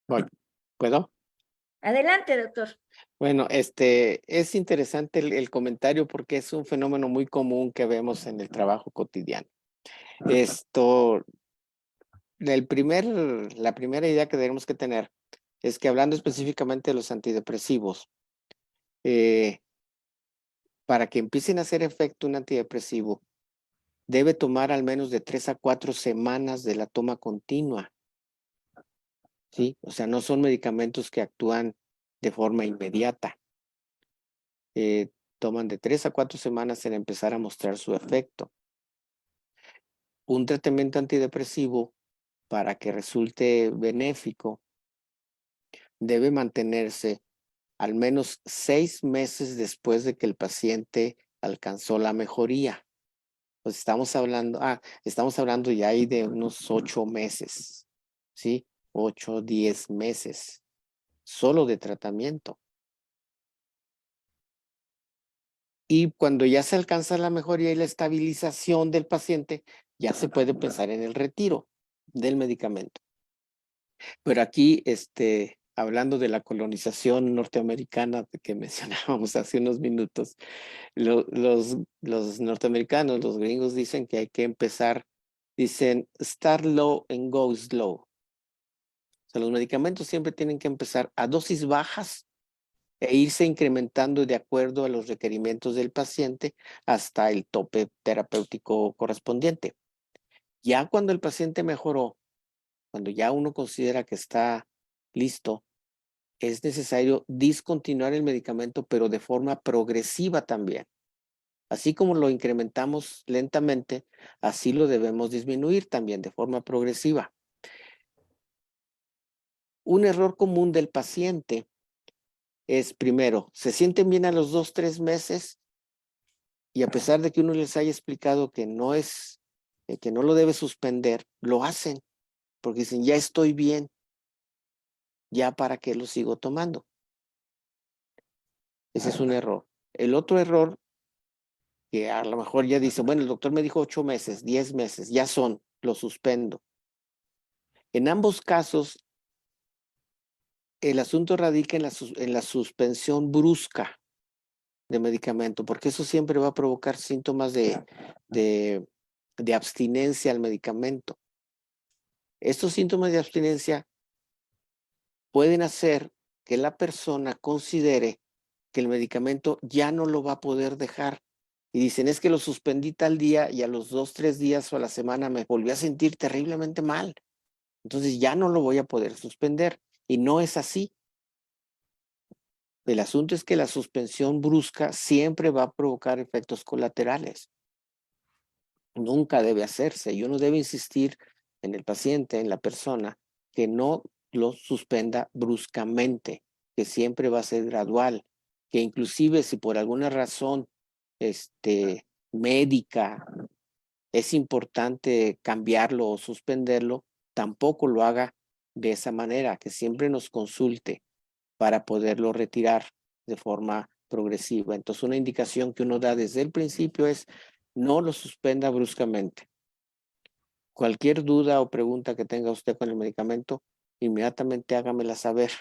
Bueno, ¿puedo? Adelante, doctor. Bueno, es interesante el comentario porque es un fenómeno muy común que vemos en el trabajo cotidiano. Esto, la primera idea que tenemos que tener es que hablando específicamente de los antidepresivos, eh, para que empiecen a hacer efecto un antidepresivo, debe tomar al menos de 3 a 4 semanas de la toma continua, ¿sí? O sea, no son medicamentos que actúan de forma inmediata. Toman de 3 a 4 semanas en empezar a mostrar su efecto. Un tratamiento antidepresivo, para que resulte benéfico, debe mantenerse al menos 6 meses después de que el paciente alcanzó la mejoría. Pues estamos hablando ya ahí de unos 8 meses, ¿sí? 8, 10 meses, solo de tratamiento. Y cuando ya se alcanza la mejoría y la estabilización del paciente, ya se puede pensar en el retiro del medicamento. Pero aquí, hablando de la colonización norteamericana que mencionábamos hace unos minutos, los norteamericanos, los gringos dicen que hay que empezar, dicen start low and go slow. O sea, los medicamentos siempre tienen que empezar a dosis bajas e irse incrementando de acuerdo a los requerimientos del paciente hasta el tope terapéutico correspondiente. Ya cuando el paciente mejoró, cuando ya uno considera que está listo, es necesario discontinuar el medicamento, pero de forma progresiva también. Así como lo incrementamos lentamente, así lo debemos disminuir también de forma progresiva. Un error común del paciente es, primero, se sienten bien a los 2, 3 meses y a pesar de que uno les haya explicado que que no lo debe suspender, lo hacen porque dicen, ya estoy bien, ya para qué lo sigo tomando. Ese es un error. El otro error, que a lo mejor ya dice, bueno, el doctor me dijo 8 meses, 10 meses, ya son, lo suspendo. En ambos casos, el asunto radica en la suspensión brusca de medicamento, porque eso siempre va a provocar síntomas de abstinencia al medicamento. Estos síntomas de abstinencia pueden hacer que la persona considere que el medicamento ya no lo va a poder dejar. Y dicen, es que lo suspendí tal día y a los 2, 3 días o a la semana me volví a sentir terriblemente mal. Entonces ya no lo voy a poder suspender. Y no es así. El asunto es que la suspensión brusca siempre va a provocar efectos colaterales. Nunca debe hacerse y uno debe insistir en el paciente, en la persona, que no lo suspenda bruscamente, que siempre va a ser gradual, que inclusive si por alguna razón médica es importante cambiarlo o suspenderlo, tampoco lo haga de esa manera, que siempre nos consulte para poderlo retirar de forma progresiva. Entonces, una indicación que uno da desde el principio es no lo suspenda bruscamente. Cualquier duda o pregunta que tenga usted con el medicamento, inmediatamente hágamela saber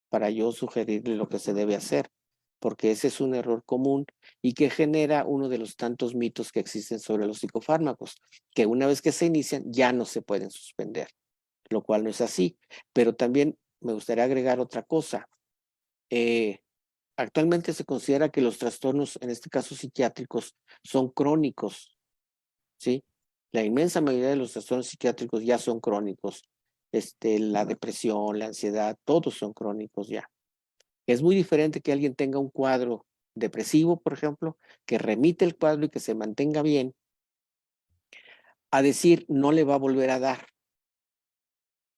para yo sugerirle lo que se debe hacer, porque ese es un error común y que genera uno de los tantos mitos que existen sobre los psicofármacos, que una vez que se inician ya no se pueden suspender, lo cual no es así. Pero también me gustaría agregar otra cosa. Actualmente se considera que los trastornos, en este caso psiquiátricos, son crónicos, ¿sí? La inmensa mayoría de los trastornos psiquiátricos ya son crónicos. La depresión, la ansiedad, todos son crónicos ya. Es muy diferente que alguien tenga un cuadro depresivo, por ejemplo, que remite el cuadro y que se mantenga bien, a decir no le va a volver a dar.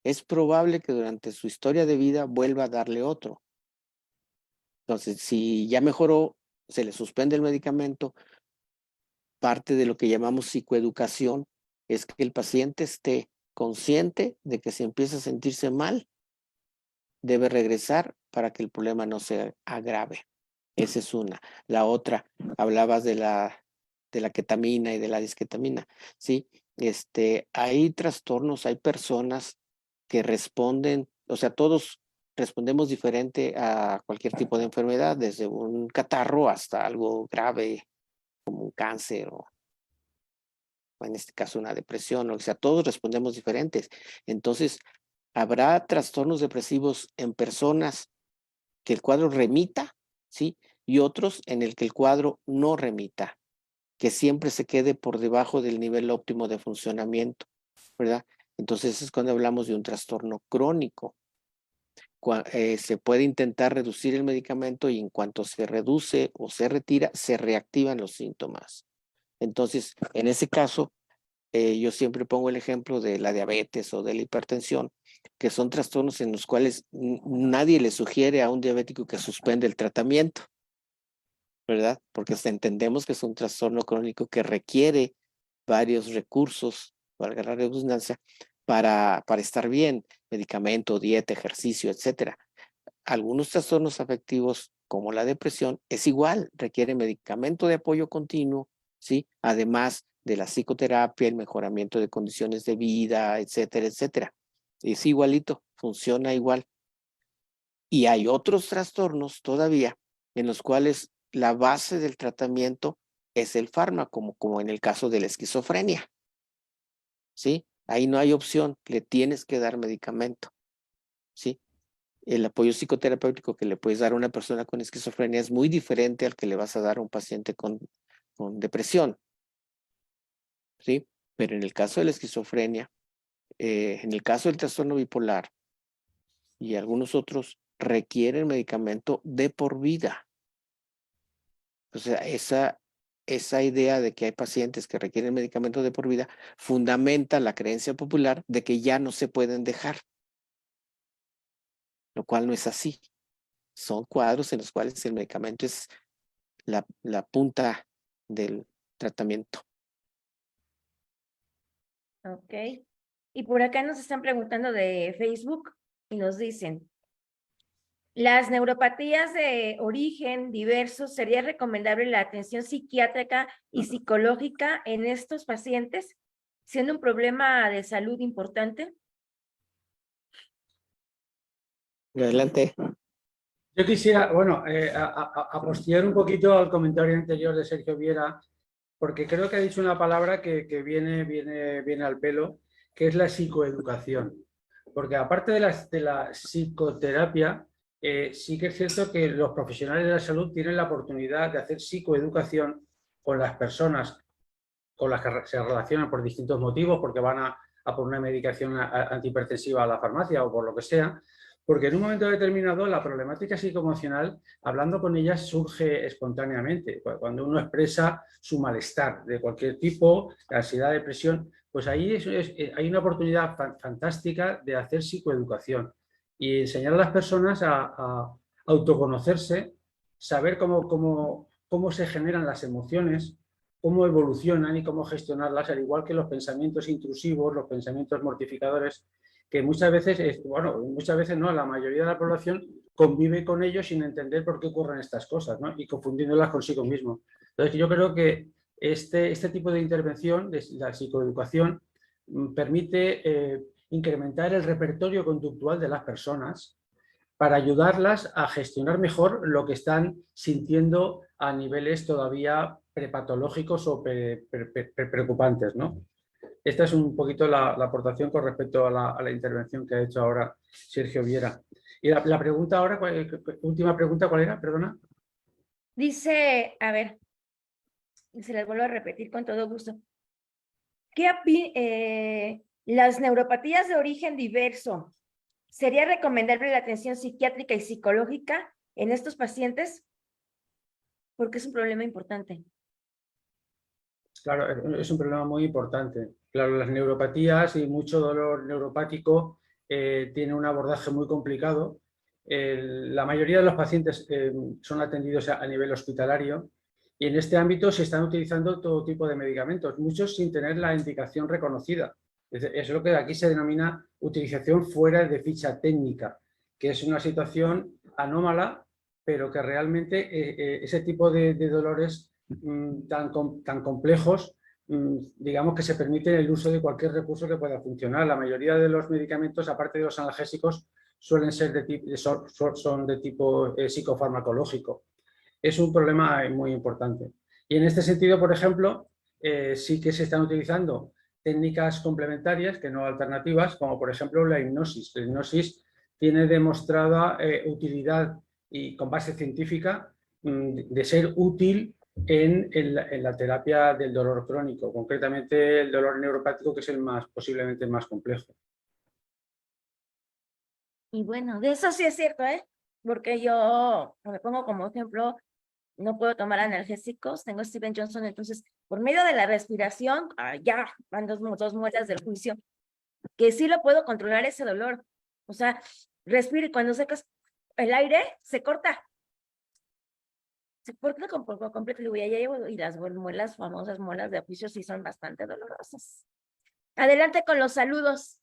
Es probable que durante su historia de vida vuelva a darle otro. Entonces, si ya mejoró, se le suspende el medicamento. Parte de lo que llamamos psicoeducación es que el paciente esté consciente de que si empieza a sentirse mal, debe regresar para que el problema no se agrave. Esa es una. La otra, hablabas de la ketamina y de la disketamina, ¿sí? Hay trastornos, hay personas que responden, o sea, todos respondemos diferente a cualquier tipo de enfermedad, desde un catarro hasta algo grave como un cáncer o en este caso una depresión, o sea, todos respondemos diferentes. Entonces, habrá trastornos depresivos en personas que el cuadro remita, ¿sí? Y otros en el que el cuadro no remita, que siempre se quede por debajo del nivel óptimo de funcionamiento, ¿verdad? Entonces es cuando hablamos de un trastorno crónico. Se puede intentar reducir el medicamento y en cuanto se reduce o se retira, se reactivan los síntomas. Entonces, en ese caso, yo siempre pongo el ejemplo de la diabetes o de la hipertensión, que son trastornos en los cuales nadie le sugiere a un diabético que suspenda el tratamiento, ¿verdad? Porque entendemos que es un trastorno crónico que requiere varios recursos, valga la redundancia, para estar bien, medicamento, dieta, ejercicio, etcétera. Algunos trastornos afectivos, como la depresión, es igual, requiere medicamento de apoyo continuo, ¿sí? Además de la psicoterapia, el mejoramiento de condiciones de vida, etcétera, etcétera. Es igualito, funciona igual. Y hay otros trastornos todavía en los cuales la base del tratamiento es el fármaco, como en el caso de la esquizofrenia, ¿sí? Ahí no hay opción, le tienes que dar medicamento, ¿sí? El apoyo psicoterapéutico que le puedes dar a una persona con esquizofrenia es muy diferente al que le vas a dar a un paciente con depresión, ¿sí? Pero en el caso de la esquizofrenia, en el caso del trastorno bipolar y algunos otros, requieren medicamento de por vida. O sea, esa idea de que hay pacientes que requieren medicamento de por vida fundamenta la creencia popular de que ya no se pueden dejar, lo cual no es así. Son cuadros en los cuales el medicamento es la punta del tratamiento. Ok. Y por acá nos están preguntando de Facebook y nos dicen, las neuropatías de origen diverso, ¿sería recomendable la atención psiquiátrica y psicológica en estos pacientes, siendo un problema de salud importante? Adelante. Yo quisiera, bueno, apostillar un poquito al comentario anterior de Sergio Viera, porque creo que ha dicho una palabra que viene al pelo, que es la psicoeducación. Porque aparte de la psicoterapia, sí que es cierto que los profesionales de la salud tienen la oportunidad de hacer psicoeducación con las personas con las que se relacionan por distintos motivos, porque van a por una medicación antihipertensiva a la farmacia o por lo que sea, porque en un momento determinado la problemática psicoemocional, hablando con ellas, surge espontáneamente. Cuando uno expresa su malestar de cualquier tipo, ansiedad, depresión, pues ahí hay una oportunidad fantástica de hacer psicoeducación y enseñar a las personas a autoconocerse, saber cómo se generan las emociones, cómo evolucionan y cómo gestionarlas, al igual que los pensamientos intrusivos, los pensamientos mortificadores, que muchas veces, muchas veces no, la mayoría de la población convive con ellos sin entender por qué ocurren estas cosas, ¿no? Y confundiéndolas consigo mismo. Entonces yo creo que este tipo de intervención, de la psicoeducación, permite incrementar el repertorio conductual de las personas para ayudarlas a gestionar mejor lo que están sintiendo a niveles todavía prepatológicos o preocupantes, ¿no? Esta es un poquito la aportación con respecto a la intervención que ha hecho ahora Sergio Viera. Y la pregunta ahora, última pregunta, ¿cuál era? Perdona. Dice, a ver, se las vuelvo a repetir con todo gusto. Las neuropatías de origen diverso, ¿sería recomendable la atención psiquiátrica y psicológica en estos pacientes? porque es un problema importante. Claro, es un problema muy importante. Claro, las neuropatías y mucho dolor neuropático tiene un abordaje muy complicado. La mayoría de los pacientes son atendidos a nivel hospitalario y en este ámbito se están utilizando todo tipo de medicamentos, muchos sin tener la indicación reconocida. Es lo que aquí se denomina utilización fuera de ficha técnica, que es una situación anómala, pero que realmente ese tipo de dolores tan complejos, digamos que se permite el uso de cualquier recurso que pueda funcionar. La mayoría de los medicamentos, aparte de los analgésicos, suelen ser son de tipo psicofarmacológico. Es un problema muy importante. Y en este sentido, por ejemplo, sí que se están utilizando técnicas complementarias, que no alternativas, como por ejemplo la hipnosis. La hipnosis tiene demostrada utilidad y con base científica de ser útil en la terapia del dolor crónico, concretamente el dolor neuropático, que es posiblemente el más complejo. Y bueno, de eso sí es cierto, ¿eh? Porque yo me pongo como ejemplo, no puedo tomar analgésicos, tengo Steven Johnson, entonces por medio de la respiración, ya van dos muelas del juicio, que sí lo puedo controlar ese dolor. O sea, respiro y cuando sacas el aire, se corta. Se corta por completo. Y ya llevo, y las muelas, famosas muelas de juicio, sí son bastante dolorosas. Adelante con los saludos.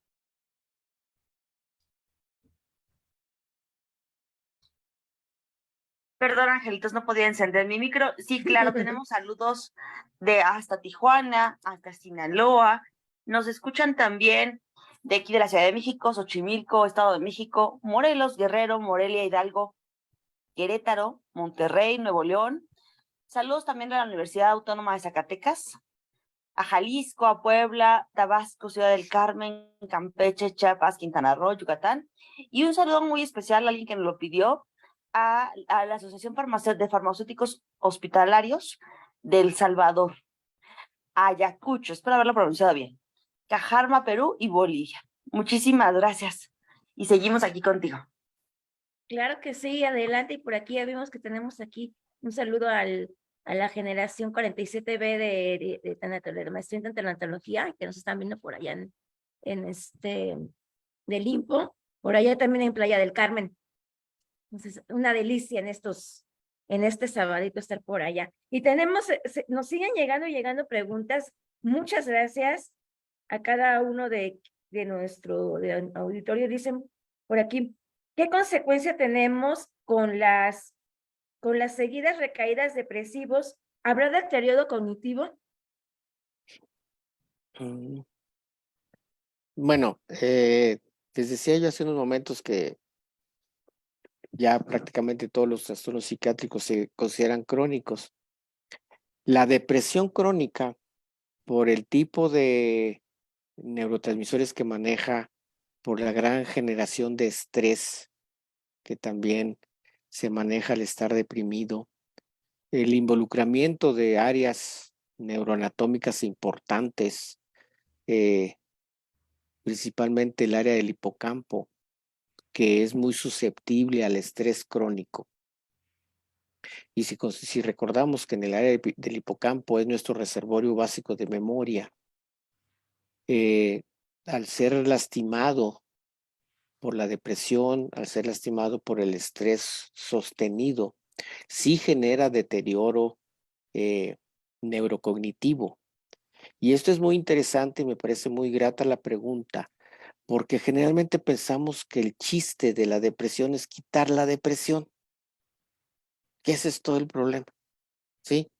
Perdón, Angelitos, no podía encender mi micro. Sí, claro, tenemos saludos de hasta Tijuana, hasta Sinaloa. Nos escuchan también de aquí de la Ciudad de México, Xochimilco, Estado de México, Morelos, Guerrero, Morelia, Hidalgo, Querétaro, Monterrey, Nuevo León. Saludos también de la Universidad Autónoma de Zacatecas, a Jalisco, a Puebla, Tabasco, Ciudad del Carmen, Campeche, Chiapas, Quintana Roo, Yucatán. Y un saludo muy especial a alguien que nos lo pidió, a la Asociación de Farmacéuticos Hospitalarios de El Salvador, Ayacucho, espero haberlo pronunciado bien, Cajarma, Perú y Bolivia. Muchísimas gracias. Y seguimos aquí contigo. Claro que sí, adelante. Y por aquí ya vimos que tenemos aquí un saludo a la generación 47B de maestría en tanatología, que nos están viendo por allá de Limpo, por allá también en Playa del Carmen. Entonces, una delicia en este sabadito estar por allá. Y nos siguen llegando preguntas. Muchas gracias a cada uno de nuestro auditorio. Dicen por aquí, ¿qué consecuencia tenemos con las seguidas recaídas depresivos? ¿Habrá deterioro cognitivo? Bueno, les decía yo hace unos momentos que ya prácticamente todos los trastornos psiquiátricos se consideran crónicos. La depresión crónica, por el tipo de neurotransmisores que maneja, por la gran generación de estrés que también se maneja al estar deprimido, el involucramiento de áreas neuroanatómicas importantes, principalmente el área del hipocampo, que es muy susceptible al estrés crónico. Y si recordamos que en el área del hipocampo es nuestro reservorio básico de memoria, al ser lastimado por la depresión, al ser lastimado por el estrés sostenido, sí genera deterioro neurocognitivo. Y esto es muy interesante y me parece muy grata la pregunta, porque generalmente pensamos que el chiste de la depresión es quitar la depresión, que ese es todo el problema, ¿sí?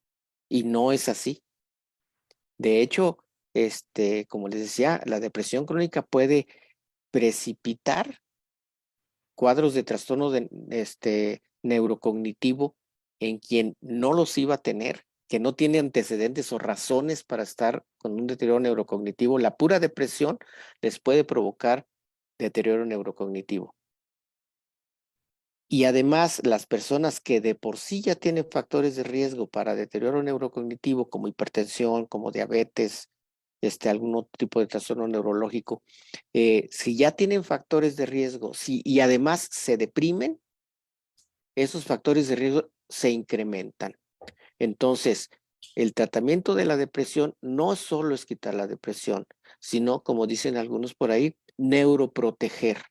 Y no es así. De hecho, como les decía, la depresión crónica puede precipitar cuadros de trastorno neurocognitivo en quien no los iba a tener, que no tiene antecedentes o razones para estar con un deterioro neurocognitivo. La pura depresión les puede provocar deterioro neurocognitivo. Y además, las personas que de por sí ya tienen factores de riesgo para deterioro neurocognitivo, como hipertensión, como diabetes, algún otro tipo de trastorno neurológico, si ya tienen factores de riesgo y además se deprimen, esos factores de riesgo se incrementan. Entonces, el tratamiento de la depresión no solo es quitar la depresión, sino, como dicen algunos por ahí, neuroproteger,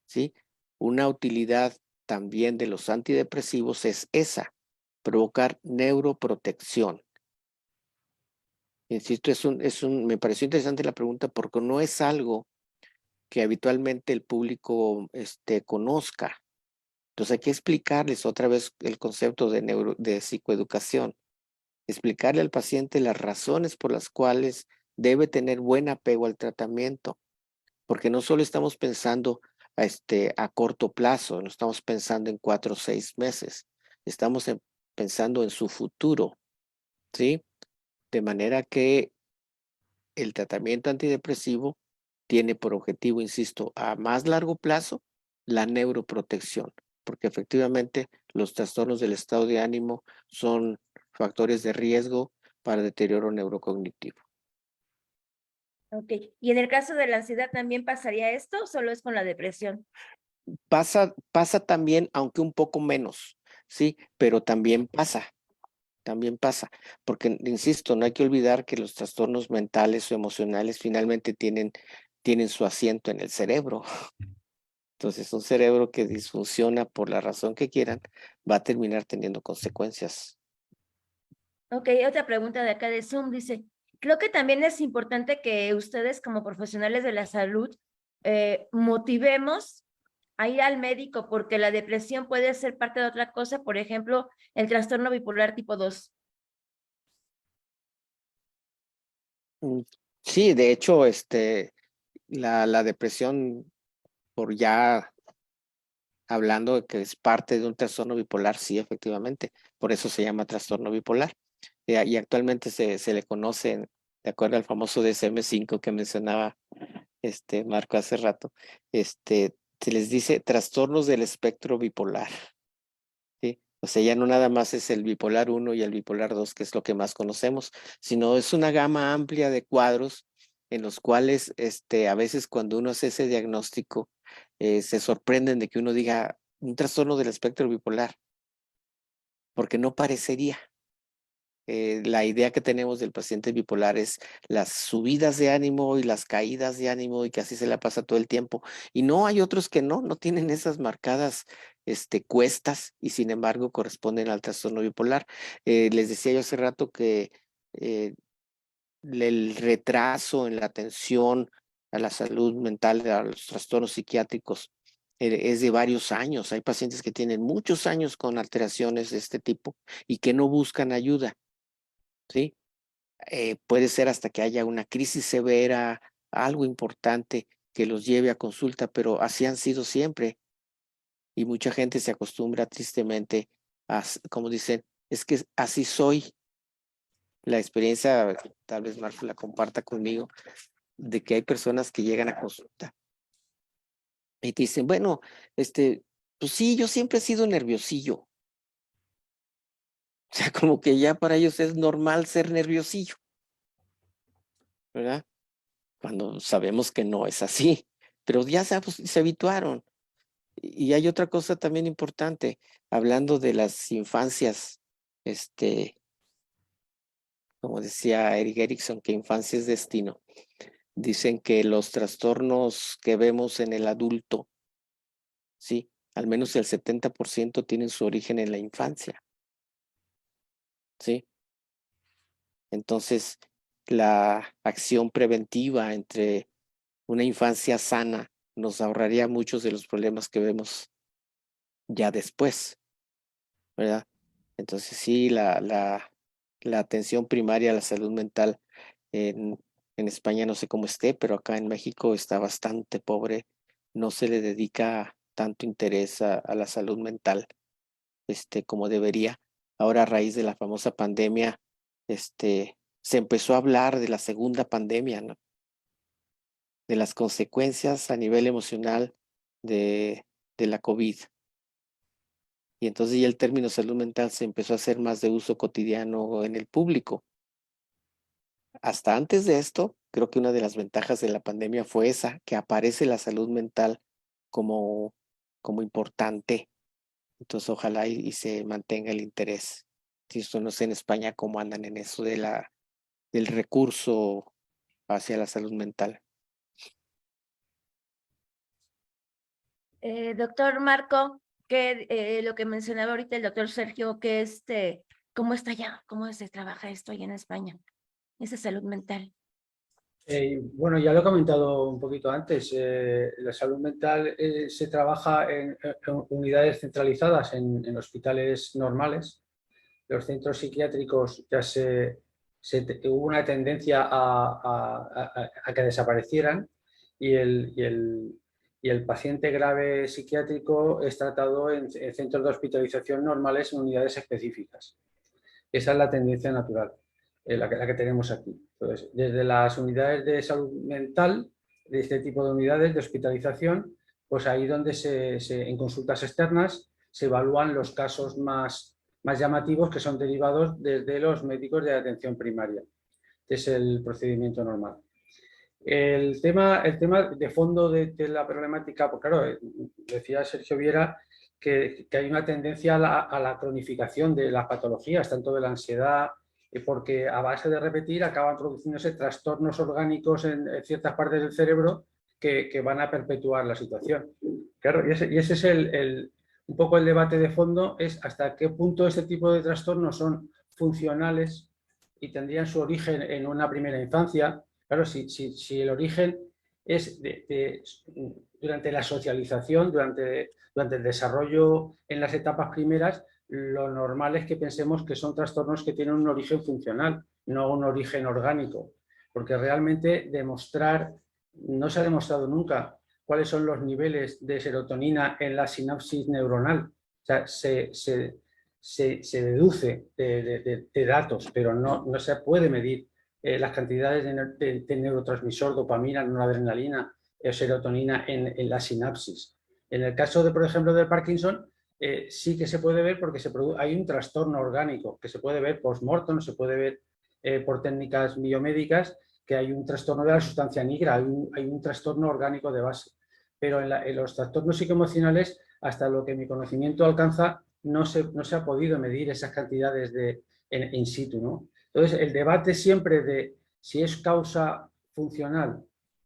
¿sí? Una utilidad también de los antidepresivos es esa, provocar neuroprotección. Insisto, me pareció interesante la pregunta porque no es algo que habitualmente el público conozca. Entonces hay que explicarles otra vez el concepto de psicoeducación, explicarle al paciente las razones por las cuales debe tener buen apego al tratamiento, porque no solo estamos pensando a corto plazo, no estamos pensando en 4 o 6 meses, estamos pensando en su futuro, ¿sí? De manera que el tratamiento antidepresivo tiene por objetivo, insisto, a más largo plazo, la neuroprotección, porque efectivamente los trastornos del estado de ánimo son factores de riesgo para deterioro neurocognitivo. Ok. ¿Y en el caso de la ansiedad también pasaría esto o solo es con la depresión? Pasa también, aunque un poco menos, ¿sí? Pero también pasa, porque, insisto, no hay que olvidar que los trastornos mentales o emocionales finalmente tienen su asiento en el cerebro. Entonces, un cerebro que disfunciona por la razón que quieran, va a terminar teniendo consecuencias. Ok, otra pregunta de acá de Zoom dice, creo que también es importante que ustedes como profesionales de la salud motivemos a ir al médico porque la depresión puede ser parte de otra cosa, por ejemplo, el trastorno bipolar tipo 2. Mm, Sí, de hecho, la depresión, por ya hablando de que es parte de un trastorno bipolar, sí, efectivamente, por eso se llama trastorno bipolar. Y actualmente se le conoce, de acuerdo al famoso DSM-5 que mencionaba Marco hace rato, se les dice trastornos del espectro bipolar, ¿sí? O sea, ya no nada más es el bipolar 1 y el bipolar 2, que es lo que más conocemos, sino es una gama amplia de cuadros en los cuales a veces cuando uno hace ese diagnóstico, se sorprenden de que uno diga un trastorno del espectro bipolar, porque no parecería. La idea que tenemos del paciente bipolar es las subidas de ánimo y las caídas de ánimo y que así se la pasa todo el tiempo. Y no hay otros que no tienen esas marcadas cuestas y sin embargo corresponden al trastorno bipolar. Les decía yo hace rato que eh, el retraso en la atención a la salud mental, a los trastornos psiquiátricos, es de varios años. Hay pacientes que tienen muchos años con alteraciones de este tipo y que no buscan ayuda. ¿Sí? Puede ser hasta que haya una crisis severa, algo importante que los lleve a consulta, pero así han sido siempre. Y mucha gente se acostumbra tristemente como dicen, es que así soy. La experiencia, tal vez Marco la comparta conmigo, de que hay personas que llegan a consulta y te dicen, bueno, pues sí, yo siempre he sido nerviosillo. O sea, como que ya para ellos es normal ser nerviosillo, ¿verdad? Cuando sabemos que no es así, pero ya se habituaron. Y hay otra cosa también importante, hablando de las infancias, como decía Erik Erikson, que infancia es destino. Dicen que los trastornos que vemos en el adulto, sí, al menos el 70% tienen su origen en la infancia, sí. Entonces, la acción preventiva entre una infancia sana nos ahorraría muchos de los problemas que vemos ya después, ¿verdad? Entonces sí, la atención primaria a la salud mental en, en España no sé cómo esté, pero acá en México está bastante pobre. No se le dedica tanto interés a la salud mental, como debería. Ahora a raíz de la famosa pandemia, se empezó a hablar de la segunda pandemia, ¿no? De las consecuencias a nivel emocional de la COVID. Y entonces ya el término salud mental se empezó a hacer más de uso cotidiano en el público. Hasta antes de esto, creo que una de las ventajas de la pandemia fue esa, que aparece la salud mental como importante. Entonces ojalá y se mantenga el interés. Si esto no sé en España cómo andan en eso del recurso hacia la salud mental. Doctor Marco, que lo que mencionaba ahorita el doctor Sergio, que ¿cómo está allá? ¿Cómo se trabaja esto allá en España? Esa salud mental. Bueno, ya lo he comentado un poquito antes. La salud mental se trabaja en unidades centralizadas en hospitales normales. Los centros psiquiátricos ya hubo una tendencia a que desaparecieran y el paciente grave psiquiátrico es tratado en centros de hospitalización normales en unidades específicas. Esa es la tendencia natural, la que tenemos aquí. Entonces, desde las unidades de salud mental, de este tipo de unidades de hospitalización, pues ahí donde en consultas externas se evalúan los casos más llamativos que son derivados desde los médicos de atención primaria. Este es el procedimiento normal. El tema de fondo de la problemática, pues claro, decía Sergio Viera que hay una tendencia a la cronificación de las patologías, tanto de la ansiedad, porque a base de repetir acaban produciéndose trastornos orgánicos en ciertas partes del cerebro que van a perpetuar la situación. Claro, y ese es un poco el debate de fondo, es hasta qué punto este tipo de trastornos son funcionales y tendrían su origen en una primera infancia. Claro, si el origen es durante la socialización, durante el desarrollo en las etapas primeras, lo normal es que pensemos que son trastornos que tienen un origen funcional, no un origen orgánico, porque realmente no se ha demostrado nunca cuáles son los niveles de serotonina en la sinapsis neuronal. O sea, se deduce de datos, pero no se puede medir las cantidades de neurotransmisor, dopamina, noradrenalina, serotonina en la sinapsis. En el caso, por ejemplo, del Parkinson, sí que se puede ver porque hay un trastorno orgánico que se puede ver post-mortem, se puede ver por técnicas biomédicas, que hay un trastorno de la sustancia negra, hay un trastorno orgánico de base. Pero en los trastornos psicoemocionales, hasta lo que mi conocimiento alcanza, no se ha podido medir esas cantidades in situ, ¿no? Entonces, el debate siempre de si es causa funcional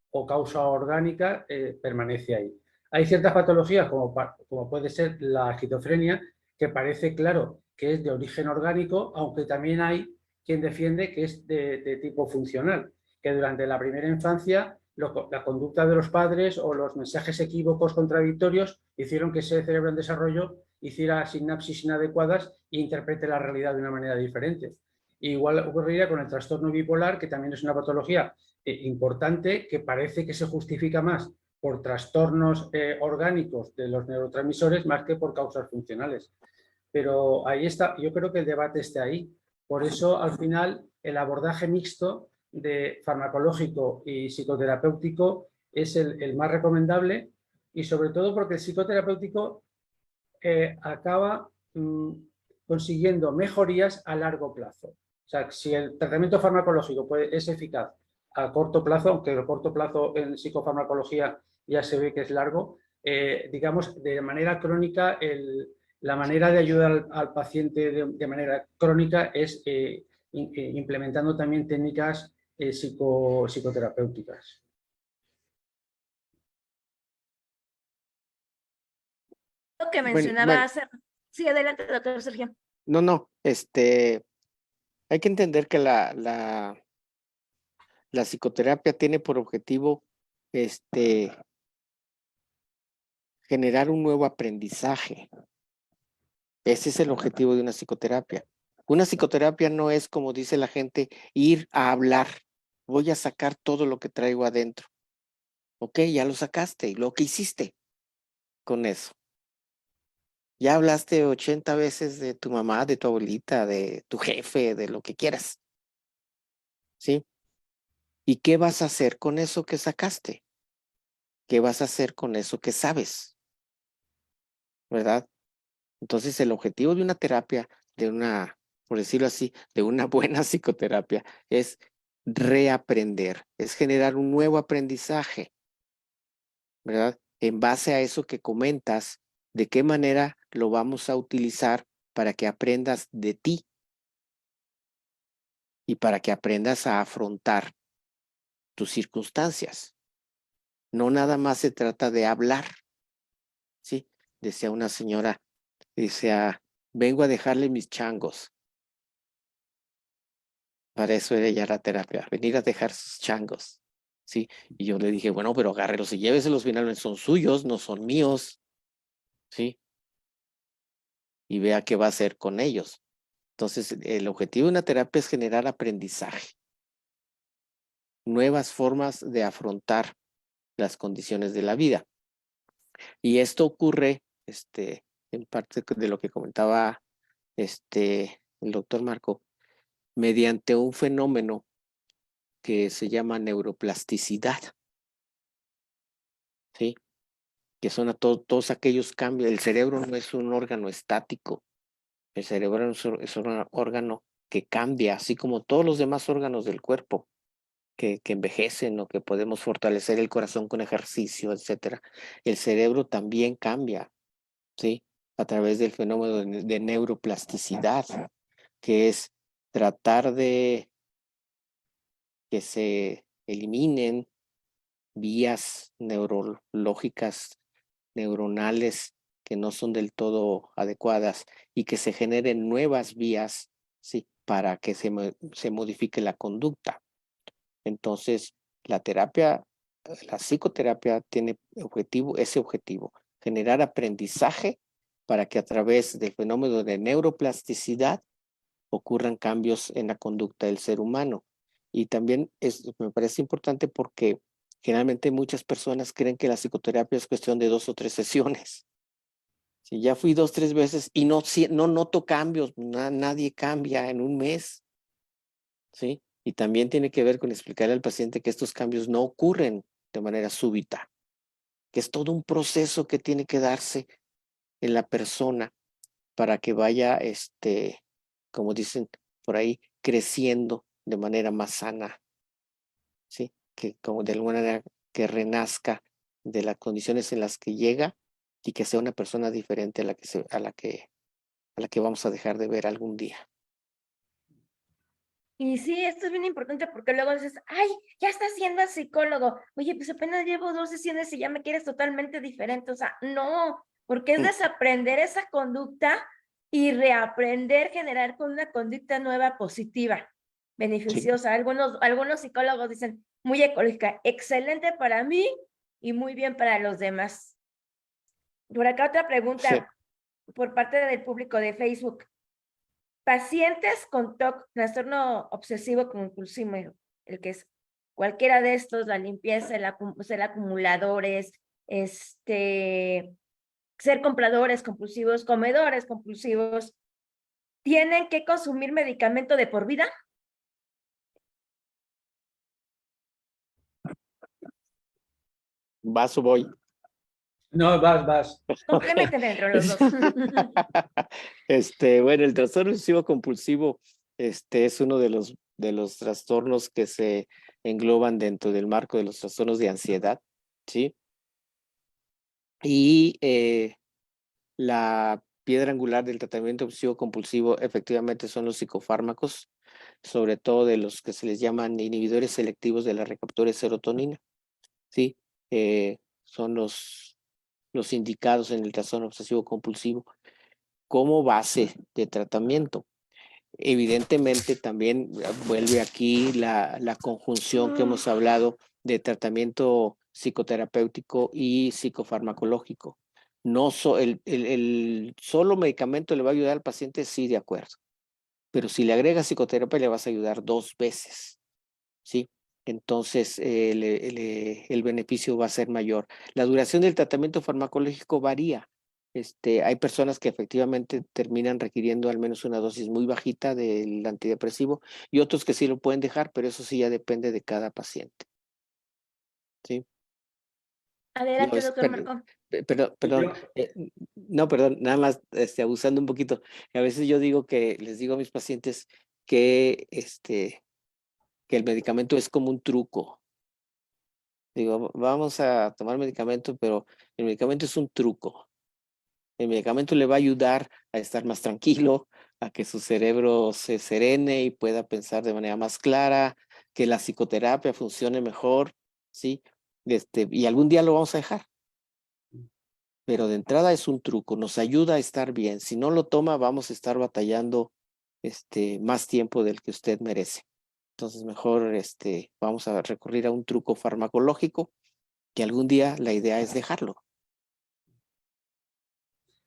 o causa orgánica permanece ahí. Hay ciertas patologías, como puede ser la esquizofrenia, que parece claro que es de origen orgánico, aunque también hay quien defiende que es de tipo funcional, que durante la primera infancia la conducta de los padres o los mensajes equívocos contradictorios hicieron que ese cerebro en desarrollo hiciera sinapsis inadecuadas e interprete la realidad de una manera diferente. Igual ocurriría con el trastorno bipolar, que también es una patología importante, que parece que se justifica más por trastornos orgánicos de los neurotransmisores más que por causas funcionales. Pero ahí está, yo creo que el debate está ahí. Por eso, al final, el abordaje mixto de farmacológico y psicoterapéutico es el más recomendable, y sobre todo porque el psicoterapéutico acaba consiguiendo mejorías a largo plazo. O sea, si el tratamiento farmacológico es eficaz a corto plazo, aunque el corto plazo en psicofarmacología ya se ve que es largo, digamos, de manera crónica, la manera de ayudar al paciente de manera crónica es implementando también técnicas psicoterapéuticas. Lo que Bueno, mencionaba hace... Sí, adelante, doctor Sergio. no, hay que entender que la psicoterapia tiene por objetivo generar un nuevo aprendizaje. Ese es el objetivo de una psicoterapia. Una psicoterapia no es, como dice la gente, ir a hablar. Voy a sacar todo lo que traigo adentro. Ok, ya lo sacaste. ¿Y lo que hiciste con eso? Ya hablaste 80 veces de tu mamá, de tu abuelita, de tu jefe, de lo que quieras. ¿Sí? ¿Y qué vas a hacer con eso que sacaste? ¿Qué vas a hacer con eso que sabes? ¿Verdad? Entonces, el objetivo de una terapia, por decirlo así, de una buena psicoterapia, es reaprender, es generar un nuevo aprendizaje, ¿verdad? En base a eso que comentas, de qué manera lo vamos a utilizar para que aprendas de ti y para que aprendas a afrontar tus circunstancias. No nada más se trata de hablar, ¿sí? Decía una señora, decía, vengo a dejarle mis changos. Para eso era ya la terapia, venir a dejar sus changos, ¿sí? Y yo le dije, bueno, pero agárrelos y lléveselos, finalmente son suyos, no son míos, ¿sí? Y vea qué va a hacer con ellos. Entonces, el objetivo de una terapia es generar aprendizaje, nuevas formas de afrontar las condiciones de la vida. Y esto ocurre, en parte de lo que comentaba el doctor Marco, mediante un fenómeno que se llama neuroplasticidad, ¿sí? Que son todos aquellos cambios. El cerebro no es un órgano estático, el cerebro es un órgano que cambia, así como todos los demás órganos del cuerpo, que envejecen o que podemos fortalecer el corazón con ejercicio, etcétera. El cerebro también cambia, ¿sí? A través del fenómeno de neuroplasticidad, que es tratar de que se eliminen vías neurológicas, neuronales que no son del todo adecuadas y que se generen nuevas vías, ¿sí? Para que se modifique la conducta. Entonces, la psicoterapia tiene ese objetivo, generar aprendizaje para que a través del fenómeno de neuroplasticidad ocurran cambios en la conducta del ser humano. Y también me parece importante porque generalmente muchas personas creen que la psicoterapia es cuestión de 2 o 3 sesiones. Si ya fui 2, 3 veces y no noto cambios, nadie cambia en un mes, ¿sí? Y también tiene que ver con explicarle al paciente que estos cambios no ocurren de manera súbita, que es todo un proceso que tiene que darse en la persona para que vaya, como dicen por ahí, creciendo de manera más sana, ¿sí? Que como de alguna manera que renazca de las condiciones en las que llega y que sea una persona diferente a la que vamos a dejar de ver algún día. Y sí, esto es bien importante porque luego dices, ay, ya estás siendo psicólogo. Oye, pues apenas llevo 2 sesiones y ya me quieres totalmente diferente. O sea, no, porque es desaprender esa conducta y reaprender, generar con una conducta nueva positiva, beneficiosa. Algunos psicólogos dicen, muy ecológica, excelente para mí y muy bien para los demás. Por acá otra Sí. pregunta por parte del público de Facebook. Pacientes con TOC, trastorno obsesivo compulsivo, el que es cualquiera de estos, la limpieza, ser acumuladores, ser compradores compulsivos, comedores compulsivos, ¿tienen que consumir medicamento de por vida? ¿Vas o voy? No, vas. Complementen entre los dos. Bueno, el trastorno obsesivo compulsivo, es uno de los trastornos que se engloban dentro del marco de los trastornos de ansiedad, ¿sí? Y la piedra angular del tratamiento obsesivo compulsivo efectivamente son los psicofármacos, sobre todo de los que se les llaman inhibidores selectivos de la recaptura de serotonina, ¿sí? Son los indicados en el trastorno obsesivo compulsivo como base de tratamiento. Evidentemente también vuelve aquí la conjunción que hemos hablado de tratamiento psicoterapéutico y psicofarmacológico. No el solo medicamento le va a ayudar al paciente, sí, de acuerdo. Pero si le agregas psicoterapia, le vas a ayudar 2 veces, ¿sí? Entonces, el beneficio va a ser mayor. La duración del tratamiento farmacológico varía. Hay personas que efectivamente terminan requiriendo al menos una dosis muy bajita del antidepresivo y otros que sí lo pueden dejar, pero eso sí ya depende de cada paciente, ¿sí? Adelante, doctor Marco. Perdón, no, perdón, nada más abusando un poquito. A veces yo digo les digo a mis pacientes que el medicamento es como un truco. Digo, vamos a tomar medicamento, pero el medicamento es un truco. El medicamento le va a ayudar a estar más tranquilo, a que su cerebro se serene y pueda pensar de manera más clara, que la psicoterapia funcione mejor, ¿sí? Y algún día lo vamos a dejar. Pero de entrada es un truco, nos ayuda a estar bien. Si no lo toma, vamos a estar batallando más tiempo del que usted merece. Entonces mejor vamos a recurrir a un truco farmacológico que algún día la idea es dejarlo.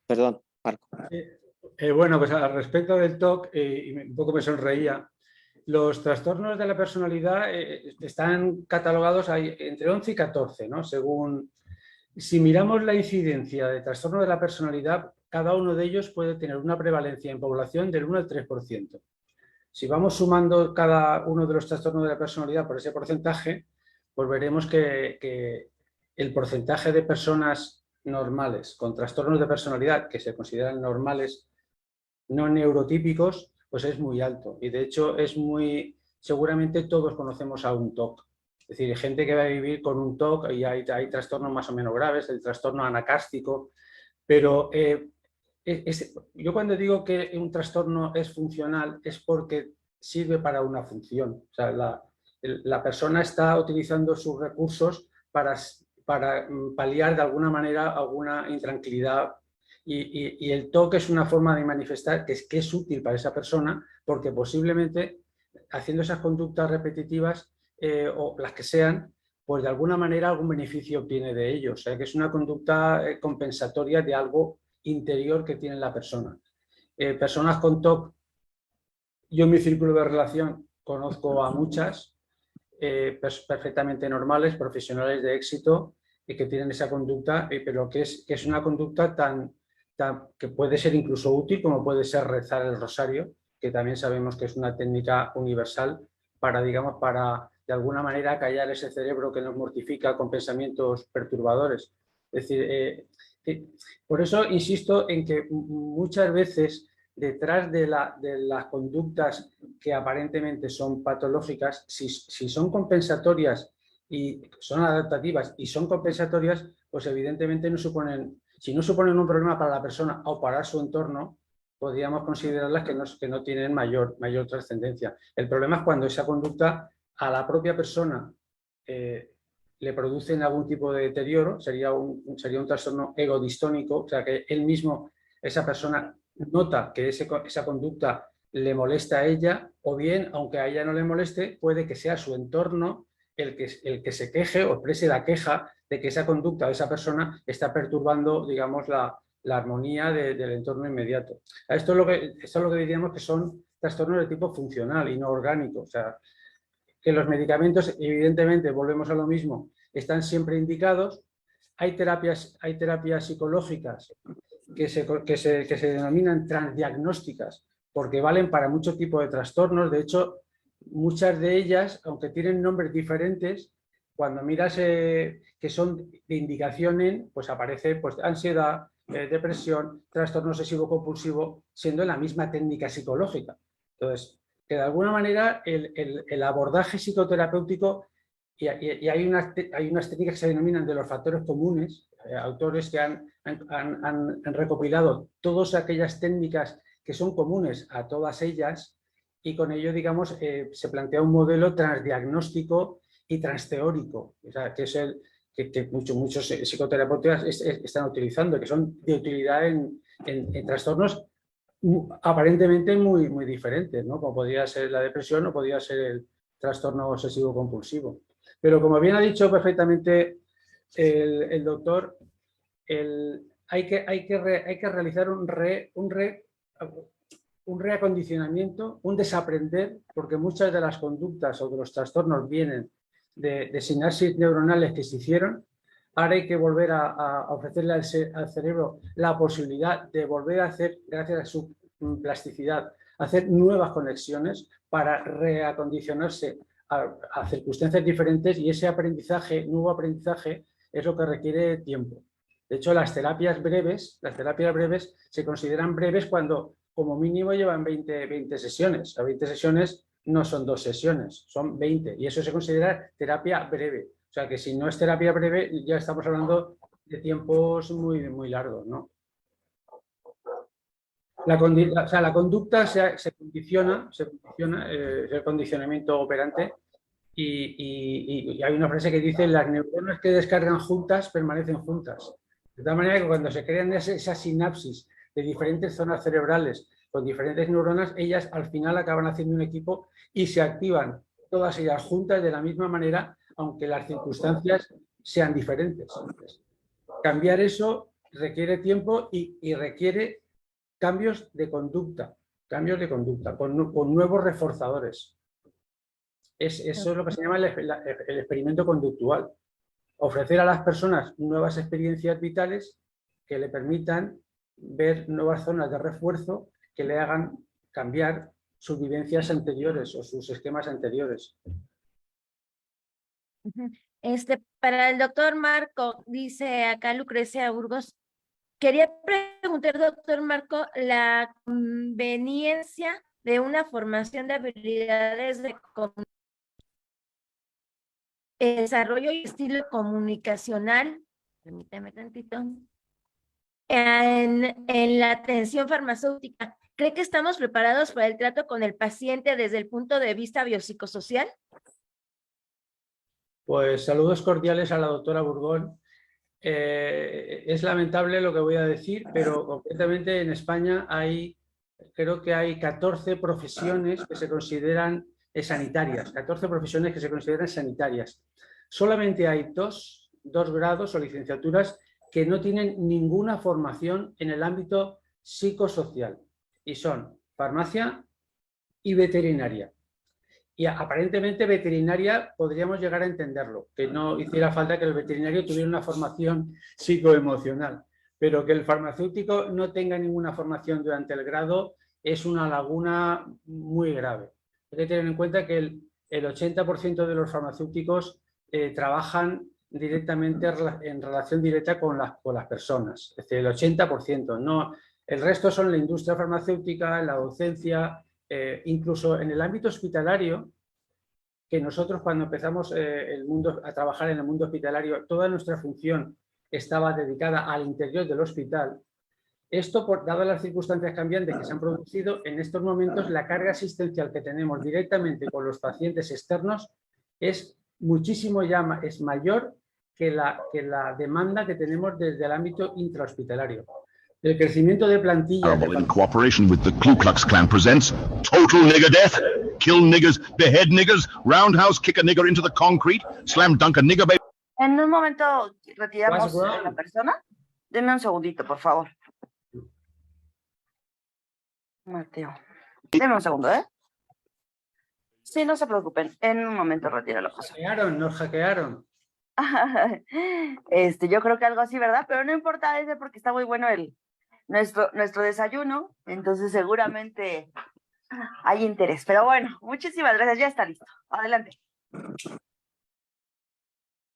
Perdón, Marco. Bueno, pues al respecto del TOC, y un poco me sonreía, los trastornos de la personalidad están catalogados entre 11 y 14, ¿no? Según, si miramos la incidencia de trastorno de la personalidad, cada uno de ellos puede tener una prevalencia en población del 1 al 3%. Si vamos sumando cada uno de los trastornos de la personalidad por ese porcentaje, pues veremos que el porcentaje de personas normales con trastornos de personalidad que se consideran normales, no neurotípicos, pues es muy alto. Y de hecho seguramente todos conocemos a un TOC. Es decir, hay gente que va a vivir con un TOC y hay trastornos más o menos graves, el trastorno anacástico, pero yo cuando digo que un trastorno es funcional es porque sirve para una función. O sea, la persona está utilizando sus recursos para paliar de alguna manera alguna intranquilidad y el TOC es una forma de manifestar que es útil para esa persona porque posiblemente haciendo esas conductas repetitivas o las que sean, pues de alguna manera algún beneficio obtiene de ello. O sea, que es una conducta compensatoria de algo interior que tiene la persona. Personas con TOC, yo en mi círculo de relación conozco a muchas perfectamente normales, profesionales de éxito y que tienen esa conducta, pero que es una conducta que puede ser incluso útil como puede ser rezar el rosario, que también sabemos que es una técnica universal para, digamos, para de alguna manera callar ese cerebro que nos mortifica con pensamientos perturbadores. Es decir, por eso insisto en que muchas veces detrás de las conductas que aparentemente son patológicas, si son compensatorias y son adaptativas y son compensatorias, pues evidentemente si no suponen un problema para la persona o para su entorno, podríamos considerarlas que no tienen mayor trascendencia. El problema es cuando esa conducta a la propia persona le producen algún tipo de deterioro, sería un trastorno egodistónico, o sea que él mismo, esa persona nota que esa conducta le molesta a ella, o bien, aunque a ella no le moleste, puede que sea su entorno el que se queje o exprese la queja de que esa conducta de esa persona está perturbando, digamos, la armonía del entorno inmediato. Esto es lo que diríamos que son trastornos de tipo funcional y no orgánico. O sea, que los medicamentos, evidentemente, volvemos a lo mismo, están siempre indicados. Hay terapias psicológicas que se denominan transdiagnósticas porque valen para muchos tipos de trastornos. De hecho, muchas de ellas, aunque tienen nombres diferentes, cuando miras que son de indicación pues aparece pues, ansiedad, depresión, trastorno obsesivo-compulsivo, siendo la misma técnica psicológica. Entonces, que de alguna manera el abordaje psicoterapéutico, y hay unas técnicas que se denominan de los factores comunes, autores que han recopilado todas aquellas técnicas que son comunes a todas ellas y con ello, digamos, se plantea un modelo transdiagnóstico y transteórico, o sea, que es el que muchos psicoterapeutas están utilizando, que son de utilidad en trastornos aparentemente muy diferentes, ¿no? Como podría ser la depresión o podría ser el trastorno obsesivo-compulsivo. Pero como bien ha dicho perfectamente el doctor, hay que realizar un reacondicionamiento, un desaprender, porque muchas de las conductas o de los trastornos vienen de sinapsis neuronales que se hicieron. Ahora hay que volver a ofrecerle al cerebro la posibilidad de volver a hacer, gracias a su plasticidad, hacer nuevas conexiones para reacondicionarse a circunstancias diferentes, y ese nuevo aprendizaje, es lo que requiere tiempo. De hecho, las terapias breves se consideran breves cuando como mínimo llevan 20 sesiones. Las 20 sesiones no son 2 sesiones, son 20, y eso se considera terapia breve. O sea que si no es terapia breve, ya estamos hablando de tiempos muy largos, ¿no? La conducta se condiciona, es el condicionamiento operante y hay una frase que dice: las neuronas que descargan juntas permanecen juntas. De tal manera que cuando se crean esas sinapsis de diferentes zonas cerebrales con diferentes neuronas, ellas al final acaban haciendo un equipo y se activan todas ellas juntas de la misma manera, aunque las circunstancias sean diferentes. Cambiar eso requiere tiempo y requiere cambios de conducta, con nuevos reforzadores. Eso es lo que se llama el experimento conductual. Ofrecer a las personas nuevas experiencias vitales que le permitan ver nuevas zonas de refuerzo que le hagan cambiar sus vivencias anteriores o sus esquemas anteriores. Para el doctor Marco, dice acá Lucrecia Burgos, quería preguntar, doctor Marco, la conveniencia de una formación de habilidades de desarrollo y estilo comunicacional, permítame tantito, en la atención farmacéutica. ¿Cree que estamos preparados para el trato con el paciente desde el punto de vista biopsicosocial? Pues saludos cordiales a la doctora Burgón. Es lamentable lo que voy a decir, pero concretamente en España creo que hay 14 profesiones que se consideran sanitarias, 14 profesiones que se consideran sanitarias. Solamente hay dos grados o licenciaturas que no tienen ninguna formación en el ámbito psicosocial, y son farmacia y veterinaria. Y aparentemente veterinaria podríamos llegar a entenderlo, que no hiciera falta que el veterinario tuviera una formación psicoemocional, pero que el farmacéutico no tenga ninguna formación durante el grado es una laguna muy grave. Hay que tener en cuenta que el 80% de los farmacéuticos trabajan directamente en relación directa con las personas, es decir, el 80%, no, el resto son la industria farmacéutica, la docencia. Incluso en el ámbito hospitalario, que nosotros cuando empezamos a trabajar en el mundo hospitalario, toda nuestra función estaba dedicada al interior del hospital. Esto, dadas las circunstancias cambiantes que se han producido, en estos momentos la carga asistencial que tenemos directamente con los pacientes externos es muchísimo es mayor que la demanda que tenemos desde el ámbito intrahospitalario. El crecimiento de plantilla... In cooperation with the Ku Klux Klan presents Total Nigger Death. Kill niggers, behead niggers, roundhouse kick a nigger into the concrete, slam dunk a nigger baby. En un momento retiramos a la persona. Denme un segundito, por favor. Mateo. Denme un segundo, ¿eh? Sí, no se preocupen. En un momento retiro la persona. Nos hackearon. Yo creo que algo así, ¿verdad? Pero no importa ese porque está muy bueno nuestro desayuno. Entonces seguramente hay interés. Pero bueno, muchísimas gracias. Ya está listo. Adelante.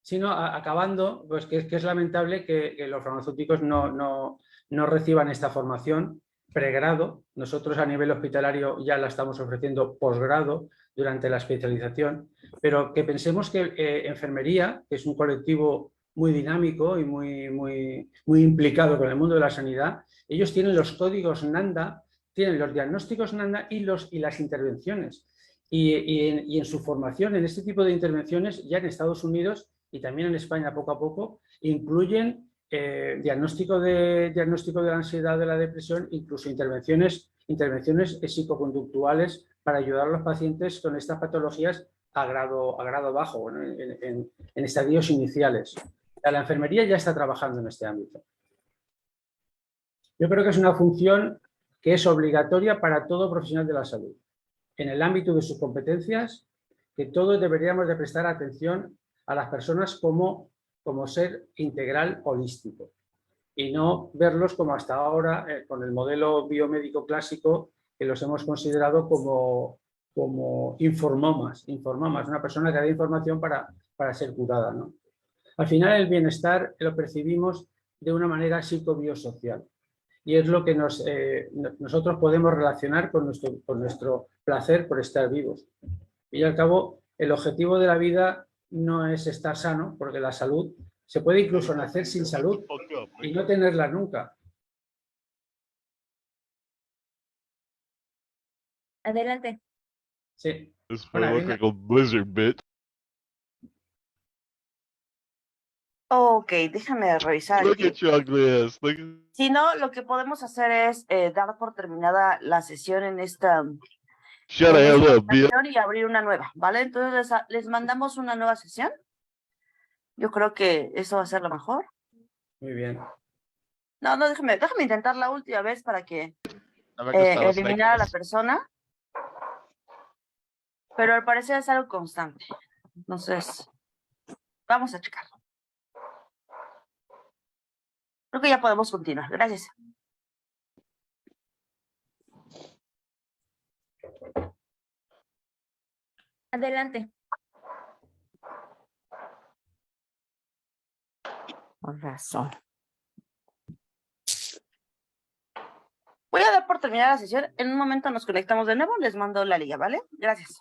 Sí, no, acabando, pues que es lamentable que los farmacéuticos no reciban esta formación pregrado. Nosotros a nivel hospitalario ya la estamos ofreciendo posgrado durante la especialización, pero que pensemos que enfermería, que es un colectivo muy dinámico y muy implicado con el mundo de la sanidad, ellos tienen los códigos NANDA, tienen los diagnósticos NANDA y las intervenciones. Y en su formación, en este tipo de intervenciones, ya en Estados Unidos y también en España poco a poco, incluyen diagnóstico de la ansiedad, de la depresión, incluso intervenciones psicoconductuales para ayudar a los pacientes con estas patologías a grado bajo, ¿no? en estadios iniciales. La enfermería ya está trabajando en este ámbito. Yo creo que es una función que es obligatoria para todo profesional de la salud. En el ámbito de sus competencias, que todos deberíamos de prestar atención a las personas como ser integral holístico y no verlos como hasta ahora con el modelo biomédico clásico, que los hemos considerado como informomas, una persona que da información para ser curada, ¿no? Al final el bienestar lo percibimos de una manera psicobiosocial y es lo que nosotros podemos relacionar con nuestro placer por estar vivos. Y al cabo, el objetivo de la vida no es estar sano, porque la salud, se puede incluso nacer sin salud y no tenerla nunca. Adelante. Sí. This Hola, look Irina. like a blizzard, bitch. Ok, déjame revisar Look aquí. at your ugly ass. Look at... Si no, lo que podemos hacer es dar por terminada la sesión en esta Shut the hell up, bitch. ocasión y abrir una nueva, ¿vale? Entonces les mandamos una nueva sesión. Yo creo que eso va a ser lo mejor. Muy bien. No, déjame intentar la última vez para que No me gustan los eliminar a la negros. persona. Pero al parecer es algo constante. Entonces, vamos a checarlo. Creo que ya podemos continuar. Gracias. Adelante. Con razón. Voy a dar por terminada la sesión. En un momento nos conectamos de nuevo. Les mando la liga, ¿vale? Gracias.